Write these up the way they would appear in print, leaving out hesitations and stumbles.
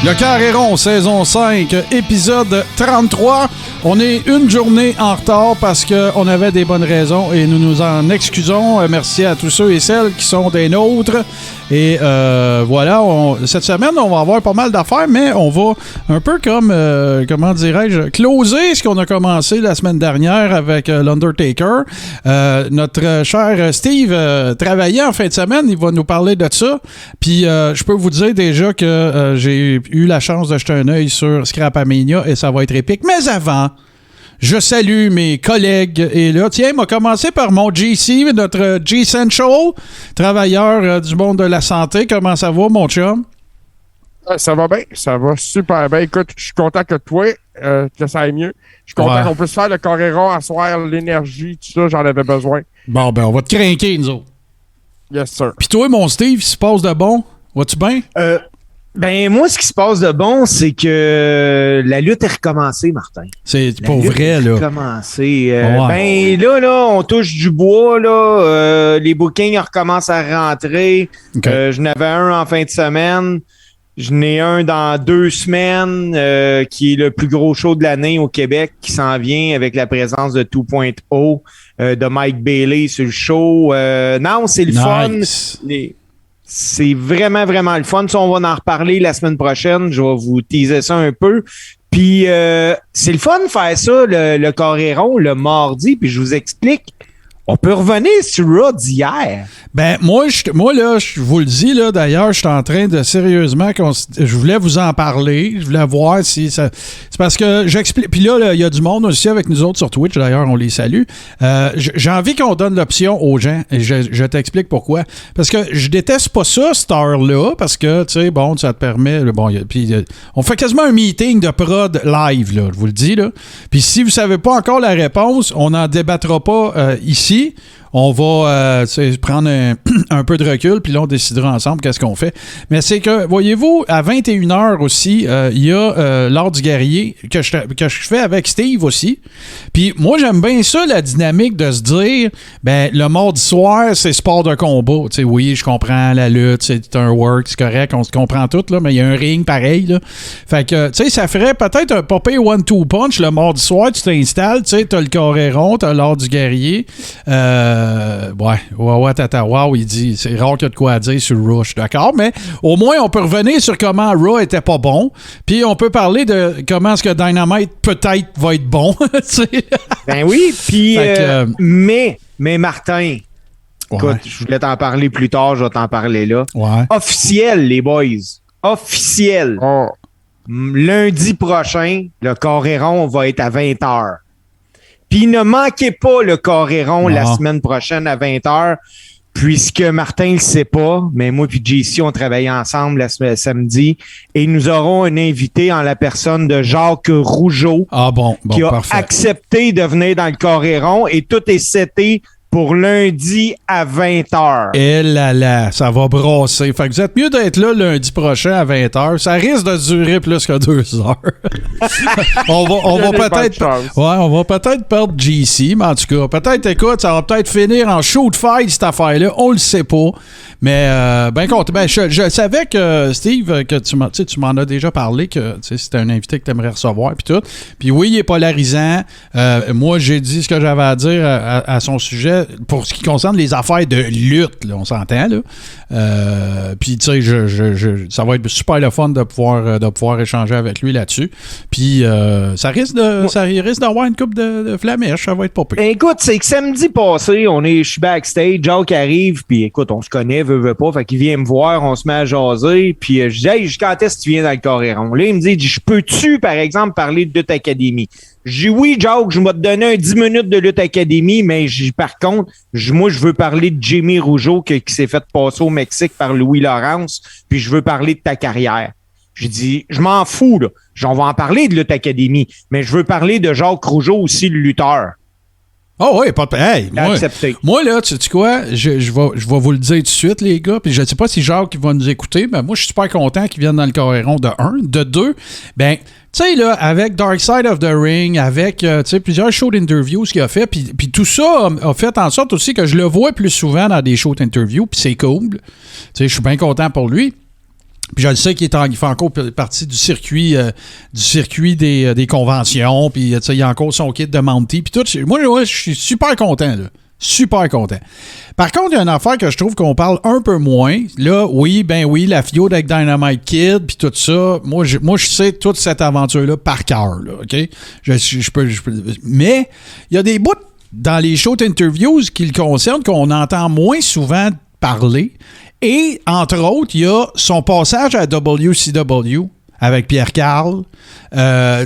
Le Carré-Rond, saison 5, épisode 33. On est une journée en retard parce qu'on avait des bonnes raisons et nous nous en excusons. Merci à tous ceux et celles qui sont des nôtres. Et voilà, cette semaine, on va avoir pas mal d'affaires, mais on va un peu comme, comment dirais-je, closer ce qu'on a commencé la semaine dernière avec l'Undertaker. Notre cher Steve travaillait en fin de semaine, il va nous parler de ça. Puis je peux vous dire déjà que j'ai eu la chance de jeter un œil sur Scrapamania et ça va être épique. Mais avant, je salue mes collègues. Et là, tiens, m'a commencé par mon GC, notre G-Central, travailleur du monde de la santé. Comment ça va, mon chum? Ça va bien, ça va super bien. Écoute, je suis content que toi, que ça aille mieux. Je suis content qu'on puisse faire le Carré-Rond, asseoir l'énergie, tout ça, j'en avais besoin. Bon, ben, on va te craquer, nous autres. Yes, sir. Puis toi, mon Steve, il se passe de bon? Vas-tu bien? Ben, moi, ce qui se passe de bon, c'est que la lutte est recommencée, Martin. C'est pas vrai, là. Recommencée. Ben, là, on touche du bois, là. Les bookings recommencent à rentrer. Okay. Je n'avais un en fin de semaine. Je n'ai un dans 2 semaines, qui est le plus gros show de l'année au Québec, qui s'en vient avec la présence de 2.0, de Mike Bailey sur le show. Non, c'est le nice. fun. C'est vraiment, vraiment le fun. Ça, on va en reparler la semaine prochaine. Je vais vous teaser ça un peu. Puis, c'est le fun de faire ça, le Carré-Rond, le mardi. Puis, je vous explique. On peut revenir sur Raw d'hier. Ben, moi, là, je vous le dis, là, d'ailleurs, je suis en train de sérieusement, je voulais vous en parler, je voulais voir si ça... C'est parce que j'explique... Puis là, il y a du monde aussi avec nous autres sur Twitch, d'ailleurs, on les salue. J'ai envie qu'on donne l'option aux gens, et je t'explique pourquoi. Parce que je déteste pas ça, cette heure-là, parce que, tu sais, bon, ça te permet... Bon, on fait quasiment un meeting de prod live, là, je vous le dis, là. Puis si vous savez pas encore la réponse, on n'en débattra pas ici. On va prendre un peu de recul, puis là, on décidera ensemble qu'est-ce qu'on fait. Mais c'est que, voyez-vous, à 21h aussi, il y a l'Art du guerrier que je fais avec Steve aussi. Puis moi, j'aime bien ça, la dynamique de se dire, ben le mardi soir, c'est sport de combat. Tu sais, oui, je comprends la lutte, c'est un work, c'est correct, on se comprend tout, là, mais il y a un ring pareil, là. Fait que, tu sais, ça ferait peut-être un popé one-two punch le mardi soir, tu t'installes, tu sais, t'as le Carré-Rond, t'as l'Art du guerrier. Wow, il dit, c'est rare qu'il y a de quoi à dire sur Raw, je suis d'accord, mais au moins, on peut revenir sur comment Raw était pas bon, puis on peut parler de comment est-ce que Dynamite peut-être va être bon, Ben oui, puis, mais Martin, écoute, je voulais t'en parler plus tard, je vais t'en parler là. Ouais. Officiel, les boys, officiel. Oh. Lundi prochain, le Carré-Rond va être à 20h. Puis ne manquez pas le Carré-Rond la semaine prochaine à 20h, puisque Martin ne le sait pas, mais moi et JC, on travaillait ensemble samedi, et nous aurons un invité en la personne de Jacques Rougeau, qui a accepté de venir dans le Carré-Rond, et tout est seté pour lundi à 20h. Et là, ça va brasser. Fait que vous êtes mieux d'être là lundi prochain à 20h. Ça risque de durer plus que 2 heures. on va peut-être perdre GC, mais en tout cas, peut-être, écoute, ça va peut-être finir en shoot fight, cette affaire-là. On le sait pas. Mais, ben content. Ben, je savais que, Steve, que tu m'en as déjà parlé, que c'était un invité que tu aimerais recevoir, puis tout. Puis oui, il est polarisant. Moi, j'ai dit ce que j'avais à dire à son sujet. Pour ce qui concerne les affaires de lutte, là, on s'entend, là. Puis, tu sais, ça va être super le fun de pouvoir échanger avec lui là-dessus. Puis, ça risque d'avoir une coupe de flamèche, ça va être pas pire. Écoute, c'est que samedi passé, je suis backstage, Jacques arrive, puis écoute, on se connaît, veut pas, fait qu'il vient me voir, on se met à jaser, puis je dis, hey, quand est-ce que tu viens dans le Carré-Rond? Là, il me dit, je peux-tu, par exemple, parler de Lutte Académie? J'ai dit oui, Jacques, je vais te donner un 10 minutes de Lutte Académie, mais par contre, moi, je veux parler de Jimmy Rougeau qui s'est fait passer au Mexique par Louis Laurence, puis je veux parler de ta carrière. J'ai dit, je m'en fous, là. On va en parler de Lutte Académie, mais je veux parler de Jacques Rougeau aussi, le lutteur. Oh oui, pas de... Hey, moi, là, tu sais quoi, je vais vous le dire tout de suite, les gars, puis je ne sais pas si Jacques va nous écouter, mais moi, je suis super content qu'il vienne dans le Carré-Rond de 1. De 2, ben, tu sais, là, avec Dark Side of the Ring, avec, tu sais, plusieurs shows d'interviews qu'il a fait, puis tout ça a fait en sorte aussi que je le vois plus souvent dans des shows d'interviews, puis c'est cool. Tu sais, je suis bien content pour lui. Puis je le sais qu'il fait encore partie du circuit des conventions. Puis il y a encore son kit de Mountie. Puis tout. Moi, je suis super content, là. Super content. Par contre, il y a une affaire que je trouve qu'on parle un peu moins. Là, oui, la fiode avec Dynamite Kid, puis tout ça. Moi, je sais toute cette aventure-là par cœur, là, OK? Je peux. Mais il y a des bouts dans les shows d'interviews qui le concernent qu'on entend moins souvent parler. Et, entre autres, il y a son passage à WCW avec Pierre Carl. Tu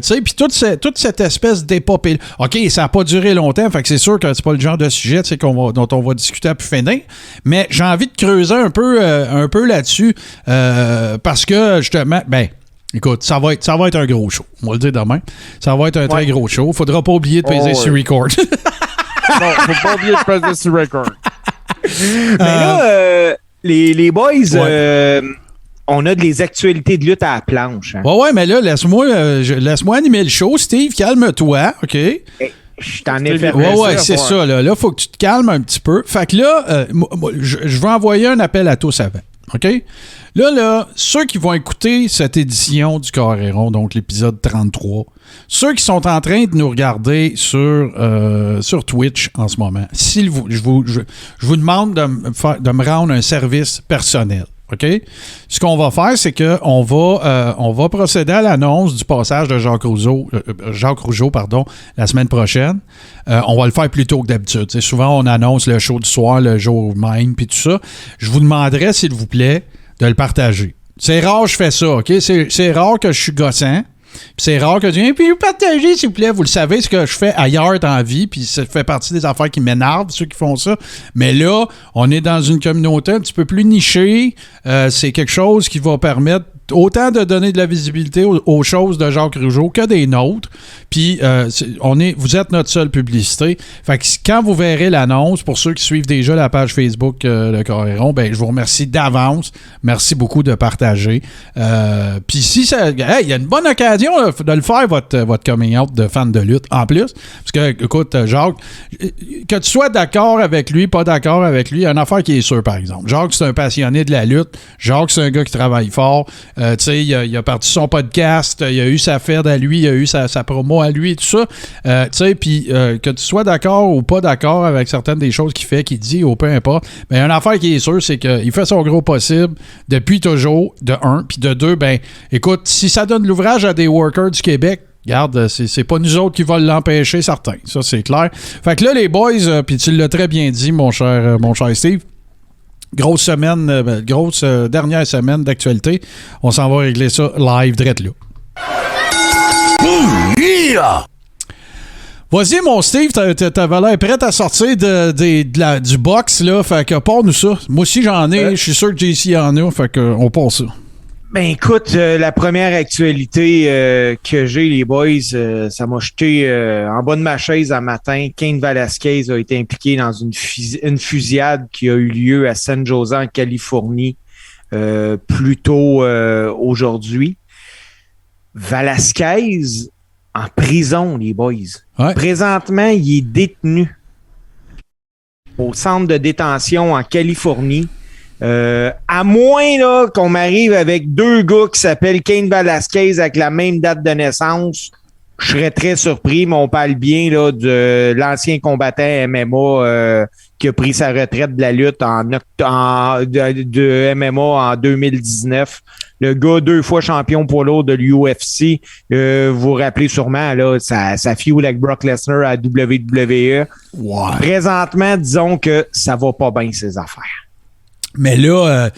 sais, puis toute cette espèce d'épopée. OK, ça n'a pas duré longtemps, fait que c'est sûr que c'est pas le genre de sujet dont on va discuter à plus finir. Mais j'ai envie de creuser un peu là-dessus parce que, justement, écoute, ça va être un gros show. On va le dire demain. Ça va être un très gros show. Faudra pas oublier de peser sur record. Non, faut pas oublier de peser sur record. Mais là, les boys... Ouais. On a des actualités de lutte à la planche. Hein. Ouais, mais là, laisse-moi animer le show. Steve, calme-toi, OK? Je t'en ai fait. Ouais, c'est ça. Là, faut que tu te calmes un petit peu. Fait que là, je vais envoyer un appel à tous avant, OK? Là, ceux qui vont écouter cette édition du Coréron, donc l'épisode 33, ceux qui sont en train de nous regarder sur Twitch en ce moment, je vous demande de me rendre un service personnel. OK? Ce qu'on va faire, c'est qu'on va procéder à l'annonce du passage de Jacques Rougeau, la semaine prochaine. On va le faire plus tôt que d'habitude. T'sais, souvent, on annonce le show du soir, le jour même, puis tout ça. Je vous demanderai, s'il vous plaît, de le partager. C'est rare que je fais ça, OK? C'est rare que je suis gossant. Puis c'est rare que je dis, puis vous partagez, s'il vous plaît. Vous le savez, ce que je fais ailleurs dans la vie, puis ça fait partie des affaires qui m'énervent, ceux qui font ça. Mais là, on est dans une communauté un petit peu plus nichée. C'est quelque chose qui va permettre autant de donner de la visibilité aux choses de Jacques Rougeau que des nôtres. Puis, vous êtes notre seule publicité. Fait que quand vous verrez l'annonce, pour ceux qui suivent déjà la page Facebook Le Coréron, je vous remercie d'avance. Merci beaucoup de partager. Puis si il y a une bonne occasion de le faire, votre coming out de fan de lutte en plus. Parce que, écoute, Jacques, que tu sois d'accord avec lui, pas d'accord avec lui, il y a une affaire qui est sûre, par exemple. Jacques, c'est un passionné de la lutte. Jacques, c'est un gars qui travaille fort. Il a parti son podcast, il a eu sa fête à lui, il a eu sa promo à lui et tout ça. Puis que tu sois d'accord ou pas d'accord avec certaines des choses qu'il fait, qu'il dit ou peu importe, mais une affaire qui est sûre, c'est qu'il fait son gros possible depuis toujours, de un. Puis de deux, écoute, si ça donne l'ouvrage à des workers du Québec, regarde, c'est pas nous autres qui vont l'empêcher, certains. Ça, c'est clair. Fait que là, les boys, puis tu l'as très bien dit, mon cher Steve, grosse semaine, dernière semaine d'actualité. On s'en va régler ça live, direct là. Vas-y, mon Steve, t'avais l'air prêt à sortir du box, là. Fait que, part-nous ça. Moi aussi, j'en ai. Je suis sûr que JC en a. Fait que, on passe ça. Écoute, la première actualité que j'ai, les boys, ça m'a jeté en bas de ma chaise un matin. Cain Velasquez a été impliqué dans une fusillade qui a eu lieu à San Jose, en Californie, plus tôt aujourd'hui. Velasquez en prison, les boys. Ouais. Présentement, il est détenu au centre de détention en Californie. À moins là, qu'on m'arrive avec deux gars qui s'appellent Cain Velasquez avec la même date de naissance, je serais très surpris, mais on parle bien là, de l'ancien combattant MMA qui a pris sa retraite de la lutte de MMA en 2019. Le gars, 2 fois champion poids lourd de l'UFC. Vous vous rappelez sûrement, là, ça feud avec Brock Lesnar à WWE. Wow. Présentement, disons que ça va pas bien, ces affaires. Mais là,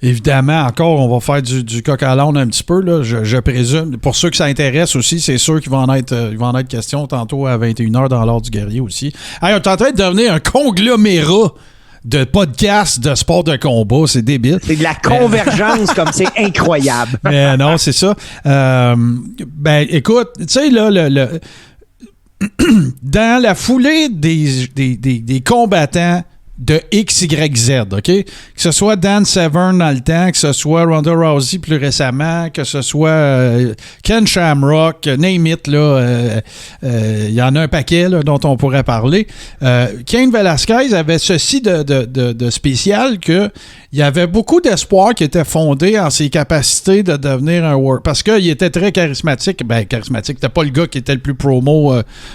évidemment, encore, on va faire du coq à l'âne un petit peu, là, je présume. Pour ceux que ça intéresse aussi, c'est sûr qu'il va en être question tantôt à 21h dans l'Art du guerrier aussi. Hey, on est en train de devenir un conglomérat de podcasts de sport de combat. C'est débile. C'est de la convergence comme c'est incroyable. Mais non, c'est ça. Écoute, tu sais, là, dans la foulée des combattants de XYZ, OK? Que ce soit Dan Severn dans le temps, que ce soit Ronda Rousey plus récemment, que ce soit Ken Shamrock, name it, là, y en a un paquet là, dont on pourrait parler. Cain Velasquez avait ceci de spécial que il y avait beaucoup d'espoir qui était fondé en ses capacités de devenir un worker. Parce qu'il était très charismatique. Ben, charismatique, c'était pas le gars qui était le plus promo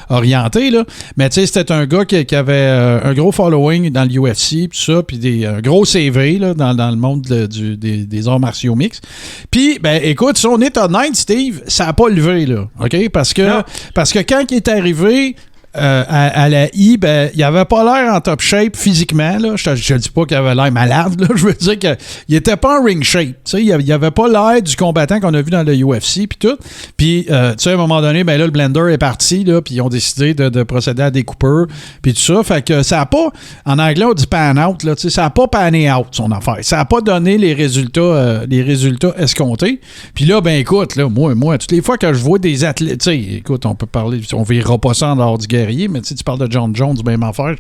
orienté, là. Mais tu sais, c'était un gars qui avait un gros following dans l'UFC, tout ça, puis un gros CV là, dans le monde des arts martiaux mixtes. Puis, ben, écoute, si on est honnête, Steve, ça n'a pas levé, là. OK? Parce que quand il est arrivé. À la I, ben, il avait pas l'air en top shape physiquement. Là. Je dis pas qu'il avait l'air malade. Là. Je veux dire qu'il était pas en ring shape. Il avait pas l'air du combattant qu'on a vu dans le UFC puis tout. Puis, tu sais, à un moment donné, ben là, le blender est parti, là, puis ils ont décidé de procéder à des coupeurs, puis tout ça. Fait que ça a pas, en anglais, on dit pan out, là, ça a pas pané out, son affaire. Ça a pas donné les résultats escomptés. Puis là, ben, écoute, là, moi, toutes les fois que je vois des athlètes, tu sais, écoute, on peut parler, on verra pas ça en dehors du guerrier, mais tu parles de John Jones, même affaire,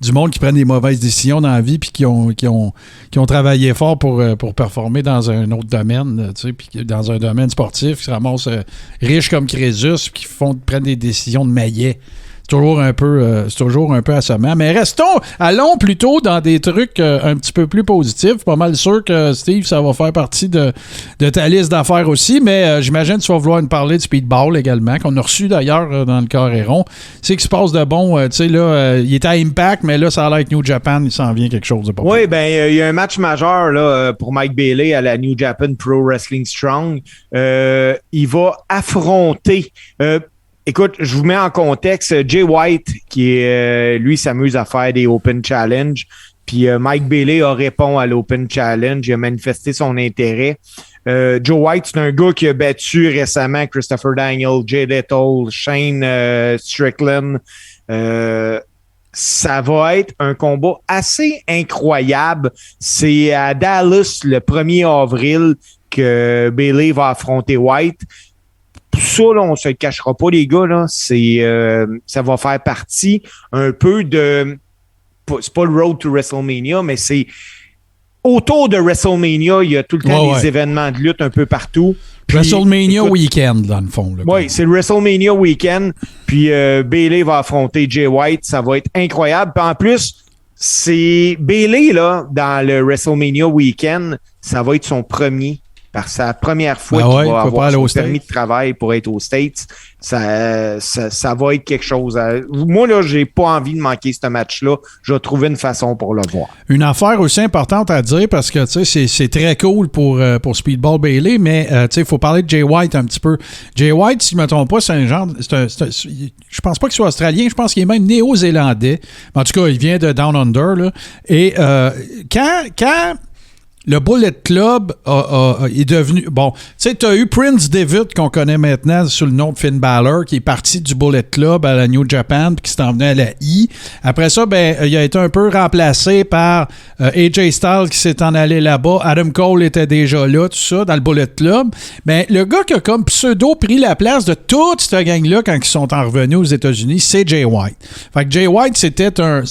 du monde qui prennent des mauvaises décisions dans la vie puis qui ont travaillé fort pour performer dans un autre domaine, puis dans un domaine sportif, qui se ramassent riches comme Crésus, qui prennent des décisions de maillet. C'est toujours un peu assommant. Mais allons plutôt dans des trucs un petit peu plus positifs. Pas mal sûr que, Steve, ça va faire partie de ta liste d'affaires aussi. Mais j'imagine que tu vas vouloir nous parler du speedball également, qu'on a reçu d'ailleurs dans le Coréron. C'est qu'il se passe de bon. Tu sais, là, il était à Impact, mais là, ça a l'air que New Japan, il s'en vient quelque chose de pas. Oui, ben il y a un match majeur là, pour Mike Bailey à la New Japan Pro Wrestling Strong. Il va affronter... Écoute, je vous mets en contexte. Jay White, qui lui s'amuse à faire des Open Challenge, puis Mike Bailey a répondu à l'Open Challenge, il a manifesté son intérêt. Joe White, c'est un gars qui a battu récemment Christopher Daniel, Jay Lethal, Shane Strickland. Ça va être un combat assez incroyable. C'est à Dallas le 1er avril que Bailey va affronter White. Ça, là, on se le cachera pas, les gars, là. Ça va faire partie un peu de... C'est pas le road to WrestleMania, mais c'est... Autour de WrestleMania, il y a tout le temps des événements de lutte un peu partout. Puis, WrestleMania Weekend, dans le fond. Oui, c'est le WrestleMania Weekend. Puis Bailey va affronter Jay White. Ça va être incroyable. Puis en plus, c'est Bailey, là, dans le WrestleMania Weekend, ça va être son premier. Par sa première fois qu'il va avoir son permis de travail pour être aux States, ça va être quelque chose. Moi, là, j'ai pas envie de manquer ce match-là. Je vais trouver une façon pour le voir. Une affaire aussi importante à dire, parce que tu sais, c'est très cool pour Speedball Bailey, mais tu sais, il faut parler de Jay White un petit peu. Jay White, si je ne me trompe pas, c'est un genre... je pense pas qu'il soit australien, je pense qu'il est même néo-zélandais. En tout cas, il vient de Down Under, là. Et quand le Bullet Club est devenu... Bon, tu sais, tu as eu Prince Devitt, qu'on connaît maintenant sous le nom de Finn Balor, qui est parti du Bullet Club à la New Japan, puis qui s'est emmené à la I. Après ça, ben, il a été un peu remplacé par AJ Styles, qui s'est en allé là-bas. Adam Cole était déjà là, tout ça, dans le Bullet Club. Ben, le gars qui a comme pseudo pris la place de toute cette gang-là quand ils sont en revenus aux États-Unis, c'est Jay White. Fait que Jay White, c'était un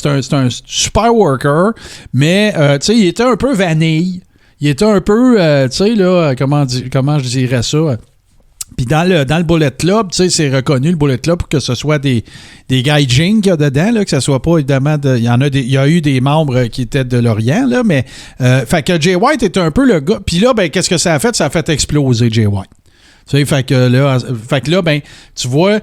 super worker, mais, tu sais, il était un peu vanille. Il était un peu, tu sais, là, comment je dirais ça? Puis dans le Bullet Club, tu sais, c'est reconnu, le Bullet Club, pour que ce soit des gaijins qu'il y a dedans, là, que ce soit pas, évidemment, il y a eu des membres qui étaient de l'Orient, là, mais, fait que Jay White était un peu le gars. Puis là, ben, qu'est-ce que ça a fait? Ça a fait exploser Jay White. Tu sais, fait que là, ben, tu vois,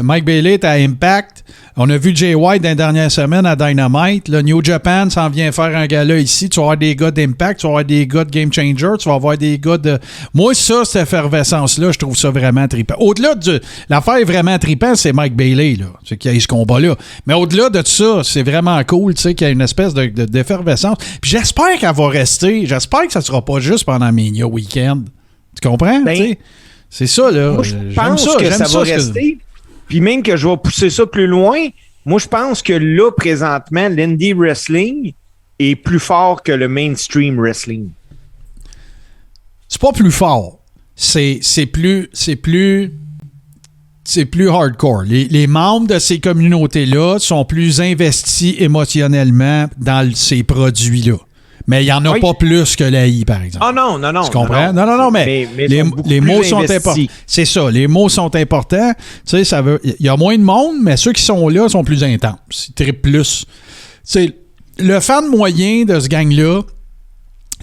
Mike Bailey est à Impact. On a vu Jay White dans les dernières semaines à Dynamite. Le New Japan s'en vient faire un gala ici. Tu vas avoir des gars d'Impact, tu vas avoir des gars de Game Changer, tu vas avoir des gars de... Moi, ça, cette effervescence-là, je trouve ça vraiment trippant. Au-delà de... L'affaire vraiment trippant, c'est Mike Bailey, là. C'est qu'il y a eu ce combat-là. Mais au-delà de ça, c'est vraiment cool, tu sais, qu'il y a une espèce d'effervescence. Puis j'espère qu'elle va rester. J'espère que ça sera pas juste pendant Mania Weekend. Tu comprends? Ben, c'est ça, là. Moi, je pense que ça va rester. Puis même que je vais pousser ça plus loin, moi, je pense que là, présentement, l'indie wrestling est plus fort que le mainstream wrestling. C'est pas plus fort. C'est plus hardcore. Les membres de ces communautés-là sont plus investis émotionnellement dans ces produits-là. Mais il n'y en a pas plus que l'AI, par exemple. Ah non. Tu comprends? Non, mais les mots sont importants. C'est ça, les mots sont importants. Tu sais, il y a moins de monde, mais ceux qui sont là sont plus intenses. Ils trippent plus. Tu sais, le fan moyen de ce gang-là,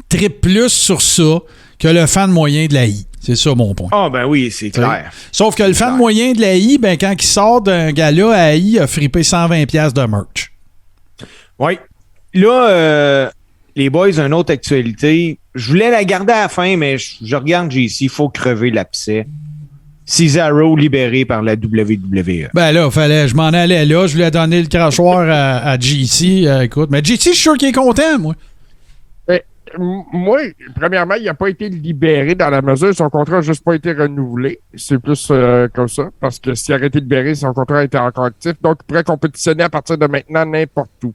trippe plus sur ça que le fan moyen de la I. C'est ça mon point. Ah, ben oui, c'est clair. Sauf que le fan moyen de la I, ben, quand il sort d'un gala à I, il a frippé 120$ de merch. Oui. Là, les boys, une autre actualité. Je voulais la garder à la fin, mais je regarde JC, il faut crever l'abcès. Cesaro libéré par la WWE. Ben là, je m'en allais là. Je lui ai donné le crachoir à JC. Écoute, mais JC, je suis sûr qu'il est content, moi. Moi, premièrement, il n'a pas été libéré dans la mesure. Son contrat n'a juste pas été renouvelé. C'est plus comme ça. Parce que s'il avait été libéré, son contrat était encore actif. Donc, il pourrait compétitionner à partir de maintenant n'importe où.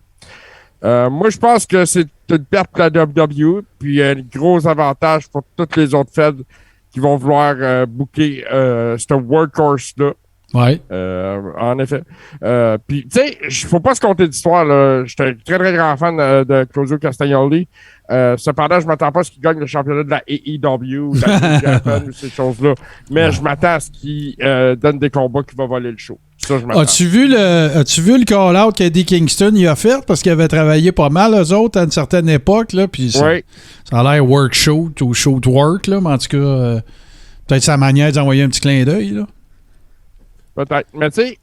Moi, je pense que c'est une perte pour la WWE. Puis, un gros avantage pour toutes les autres feds qui vont vouloir booker ce workhorse-là. Oui. En effet. Puis, tu sais, il faut pas se compter d'histoire. J'étais un très, très grand fan de Claudio Castagnoli. Cependant, je m'attends pas à ce qu'il gagne le championnat de la AEW, de la Japan ou ces choses-là. Mais je m'attends à ce qu'il donne des combats qui vont voler le show. Ça, je m'attends. As-tu vu le call-out qu'Eddie Kingston il a fait? Parce qu'il avait travaillé pas mal, eux autres, à une certaine époque. Là, puis ça a l'air work shoot ou shoot work. Là, mais en tout cas, peut-être sa manière d'envoyer un petit clin d'œil. Là. Peut-être. Mais tu sais,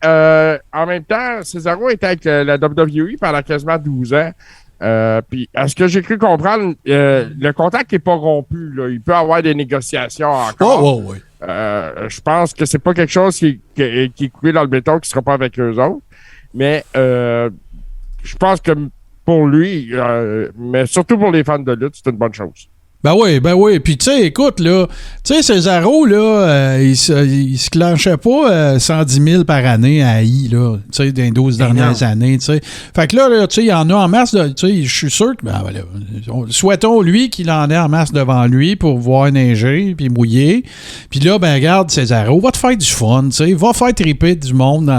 en même temps, Cesaro était avec la WWE pendant quasiment 12 ans. Puis, à ce que j'ai cru comprendre, le contact n'est pas rompu. Là. Il peut y avoir des négociations encore. Oui. Je pense que c'est pas quelque chose qui est coulé dans le béton, qui ne sera pas avec eux autres. Mais je pense que pour lui, mais surtout pour les fans de lutte, c'est une bonne chose. Ben oui. Puis, tu sais, écoute, là, tu sais, Cesaro, là, il se clenchait pas 110 000 par année à I, là, tu sais, dans les 12 dernières années, tu sais. Fait que là, tu sais, il y en a en masse, tu sais, je suis sûr que, ben, voilà, souhaitons lui qu'il en ait en masse devant lui pour voir neiger puis mouiller. Puis là, ben, regarde, Cesaro, va te faire du fun, tu sais, va faire triper du monde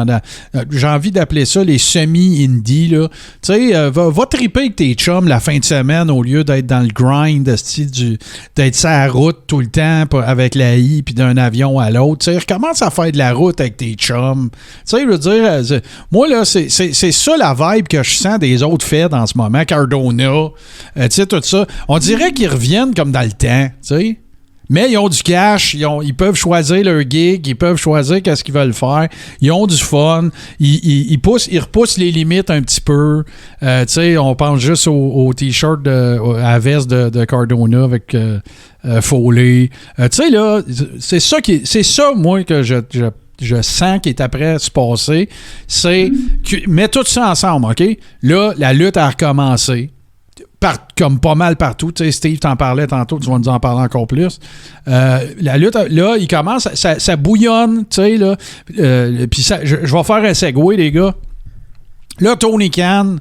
j'ai envie d'appeler ça les semi-indies, là. Tu sais, va triper avec tes chums la fin de semaine au lieu d'être dans le grind, d'être sur la route tout le temps avec la I puis d'un avion à l'autre. Tu sais, recommence à faire de la route avec tes chums. Tu sais, je veux dire, moi, là, c'est ça la vibe que je sens des autres feds en ce moment. Cardona, tu sais, tout ça. On dirait qu'ils reviennent comme dans le temps, tu sais. Mais ils ont du cash, ils peuvent choisir leur gig, ils peuvent choisir qu'est-ce qu'ils veulent faire, ils ont du fun, ils repoussent les limites un petit peu. Tu sais, on pense juste au t-shirt à veste de Cardona avec Foley. Tu sais, là, c'est ça, moi, que je sens qui est après se passer. C'est que, mets tout ça ensemble, OK? Là, la lutte a recommencé. Comme pas mal partout. Tu sais, Steve t'en parlait tantôt, tu vas nous en parler encore plus. La lutte, là, il commence, ça bouillonne, tu sais, là. Puis je vais faire un segue, les gars. Là, Tony Khan,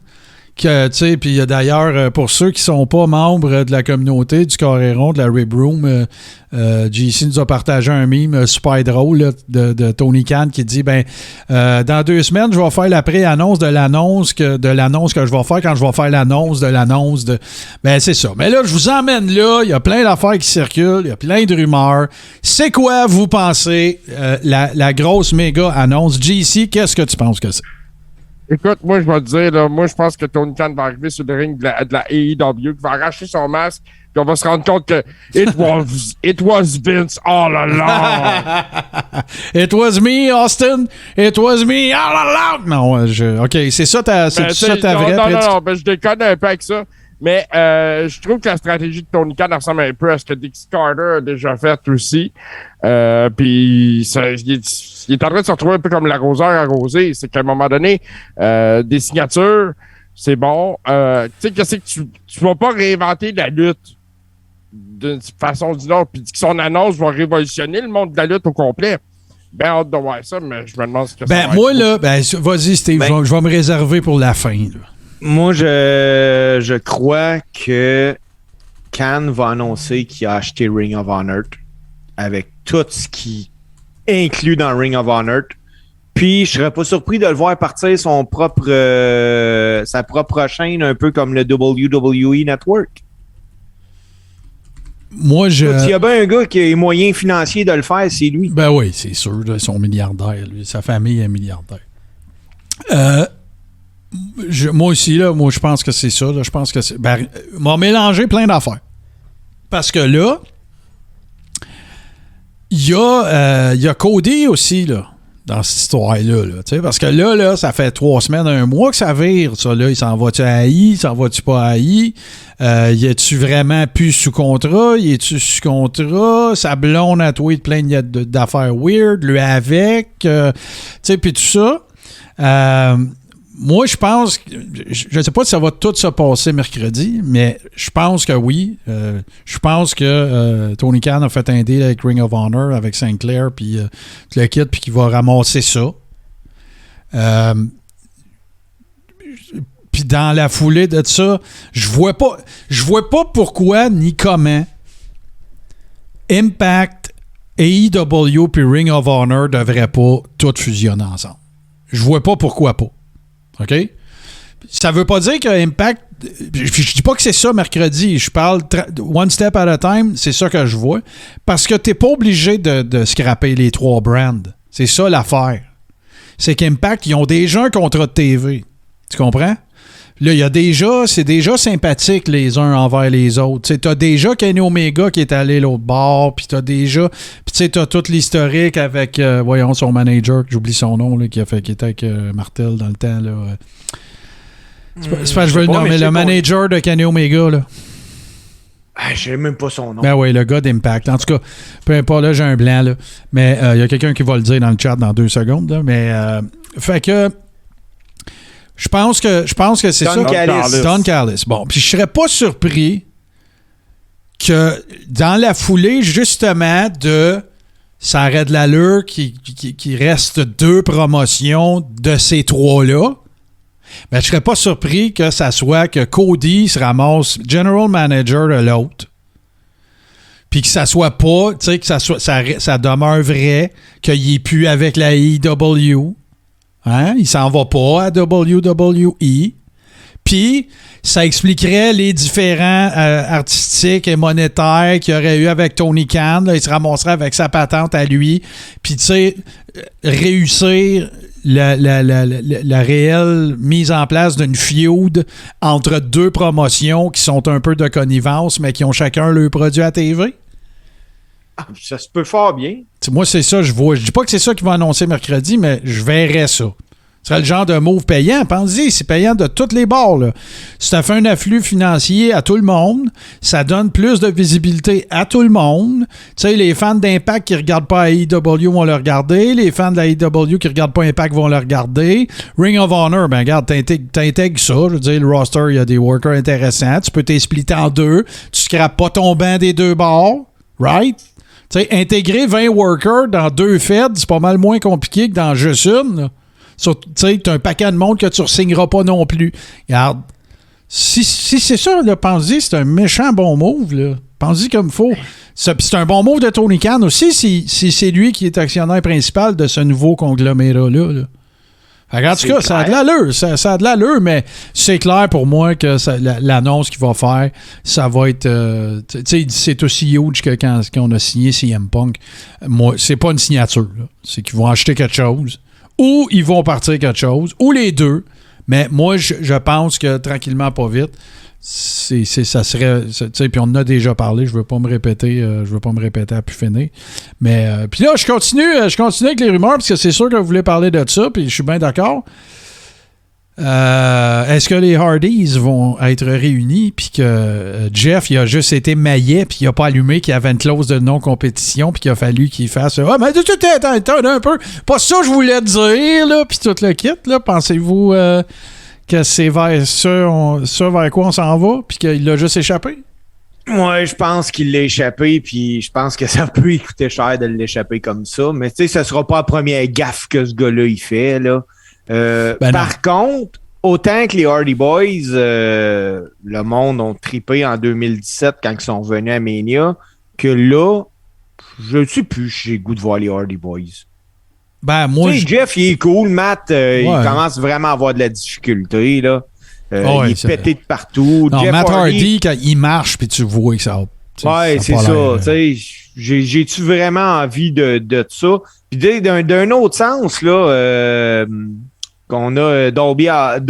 tu sais, puis d'ailleurs, pour ceux qui sont pas membres de la communauté du Coréron, de la Rib Room, JC nous a partagé un meme super drôle là, de Tony Khan qui dit dans 2 semaines, je vais faire la pré-annonce de l'annonce que je vais faire quand je vais faire l'annonce de l'annonce de. Ben, c'est ça. Mais là, je vous emmène là. Il y a plein d'affaires qui circulent. Il y a plein de rumeurs. C'est quoi, vous pensez, la grosse méga annonce? JC, qu'est-ce que tu penses que c'est? Écoute, moi, je vais te dire, là, moi, je pense que Tony Khan va arriver sur le ring de la AEW, qui va arracher son masque, puis on va se rendre compte que it was Vince all along. It was me, Austin. It was me all along. Non, OK, c'est ça ta vraie prédiction? Non, je déconne un peu avec ça. Mais je trouve que la stratégie de Tony Khan ressemble un peu à ce que Dixie Carter a déjà fait aussi. Puis il est en train de se retrouver un peu comme l'arroseur arrosé. C'est qu'à un moment donné, des signatures, c'est bon. Tu sais, qu'est-ce que tu vas pas réinventer la lutte d'une façon ou d'une autre, puis que son annonce va révolutionner le monde de la lutte au complet. Ben hâte de voir ça, mais je me demande ce que ça va moi, être. là, vas-y, Steve, je vais me réserver pour la fin, là. Moi, je crois que Khan va annoncer qu'il a acheté Ring of Honor avec tout ce qui inclut dans Ring of Honor. Puis, je serais pas surpris de le voir partir sa propre chaîne, un peu comme le WWE Network. Moi, S'il y a bien un gars qui a les moyens financiers de le faire, c'est lui. Ben oui, c'est sûr. Là, ils sont milliardaires. Lui. Sa famille est milliardaire. Moi aussi, là, je pense que c'est ça. Là, je pense que c'est. M'a mélangé plein d'affaires. Parce que là, il y a Cody aussi, là, dans cette histoire-là. Là, parce que là, ça fait 3 semaines, 1 mois que ça vire. Ça, là, il s'en va-tu à AI? Il s'en va-tu pas à AI? Y est-tu vraiment plus sous contrat? Y est-tu sous contrat? Sa blonde a tweet plein d'affaires weird, lui avec. Puis tout ça. Moi, je pense, je ne sais pas si ça va tout se passer mercredi, mais je pense que oui. Je pense que Tony Khan a fait un deal avec Ring of Honor, avec Sinclair, puis tout le kit, puis qu'il va ramasser ça. Puis dans la foulée de ça, je vois pas pourquoi ni comment Impact, AEW puis Ring of Honor devraient pas tout fusionner ensemble. Je vois pas pourquoi pas. OK? Ça veut pas dire que Impact... Je dis pas que c'est ça mercredi. Je parle one step at a time. C'est ça que je vois. Parce que t'es pas obligé de scraper les 3 brands. C'est ça l'affaire. C'est qu'Impact, ils ont déjà un contrat de TV. Tu comprends? Là, c'est déjà sympathique les uns envers les autres. Tu as déjà Kenny Omega qui est allé l'autre bord, puis t'as tout l'historique avec, voyons, son manager, que j'oublie son nom, là, qui était avec Martel dans le temps, là. C'est pas que je veux le nommer, le manager de Kenny Omega, là. Je sais même pas son nom. Ben oui, le gars d'Impact. En tout cas, peu importe, là, j'ai un blanc, là. Mais il y a quelqu'un qui va le dire dans le chat dans 2 secondes, là. Mais, fait que... Je pense que c'est Don Callis. Don Callis. Bon, puis je serais pas surpris que dans la foulée, justement, ça aurait de l'allure qu'il reste 2 promotions de ces 3-là. Mais je serais pas surpris que ça soit que Cody se ramasse General Manager de l'autre. Puis que ça soit pas, tu sais, que ça demeure vrai, qu'il est plus avec la AEW. Hein? Il s'en va pas à WWE. Puis, ça expliquerait les différents artistiques et monétaires qu'il y aurait eu avec Tony Khan. Là, il se ramasserait avec sa patente à lui. Puis, tu sais, réussir la réelle mise en place d'une feud entre 2 promotions qui sont un peu de connivence, mais qui ont chacun leur produit à TV. Ça se peut fort bien. T'sais, moi, c'est ça, je vois. Je dis pas que c'est ça qu'ils vont annoncer mercredi, mais je verrais ça. Ce serait le genre de move payant. Pensez-y, c'est payant de tous les bords. Là. Ça fait un afflux financier à tout le monde. Ça donne plus de visibilité à tout le monde. Tu sais, les fans d'Impact qui ne regardent pas AEW vont le regarder. Les fans de l'AEW qui ne regardent pas Impact vont le regarder. Ring of Honor, ben regarde, t'intègres ça. Je veux dire, le roster, il y a des workers intéressants. Tu peux t'expliquer en 2. Tu scrapes pas ton banc des 2 bords. Right? Tu sais, intégrer 20 workers dans 2 feds, c'est pas mal moins compliqué que dans juste une. Là. Tu sais, t'as un paquet de monde que tu ne re-signeras pas non plus. Regarde, si c'est ça, là, pense-y, c'est un méchant bon move. Là. Pense-y comme il faut. C'est un bon move de Tony Khan aussi si c'est lui qui est actionnaire principal de ce nouveau conglomérat-là. Là. En tout cas, ça a de l'allure. Ça a de l'allure, mais c'est clair pour moi que l'annonce qu'il va faire, ça va être... tu sais, c'est aussi huge que quand on a signé CM Punk. Moi, c'est pas une signature. Là. C'est qu'ils vont acheter quelque chose. Ou ils vont partir quelque chose, ou les 2. Mais moi, je pense que tranquillement, pas vite, ça serait... Puis on en a déjà parlé, je veux pas me répéter à plus finir. Mais puis là, je continue avec les rumeurs, parce que c'est sûr que vous voulez parler de ça, puis je suis bien d'accord. Est-ce que les Hardys vont être réunis puis que Jeff il a juste été maillet puis il a pas allumé qu'il y avait une clause de non-compétition puis qu'il a fallu qu'il fasse mais attends un peu, pas ça je voulais dire là puis tout le kit là, pensez-vous que c'est vers ça vers quoi on s'en va puis qu'il l'a juste échappé? Moi, je pense qu'il l'a échappé, puis je pense que ça peut lui coûter cher de l'échapper comme ça. Mais tu sais, ce sera pas la première gaffe que ce gars-là il fait là. Par contre, autant que les Hardy Boys, le monde ont trippé en 2017 quand ils sont venus à Mania, que là, je ne sais plus si j'ai le goût de voir les Hardy Boys. Ben, moi, Jeff, il est cool. Matt, il commence vraiment à avoir de la difficulté. Là. Il est pété de partout. Non, Jeff Matt Hardy, quand il marche, puis tu vois que ça... Ouais, c'est ça. J'ai-tu vraiment envie de ça? Puis d'un autre sens, là... qu'on a Darby Allin.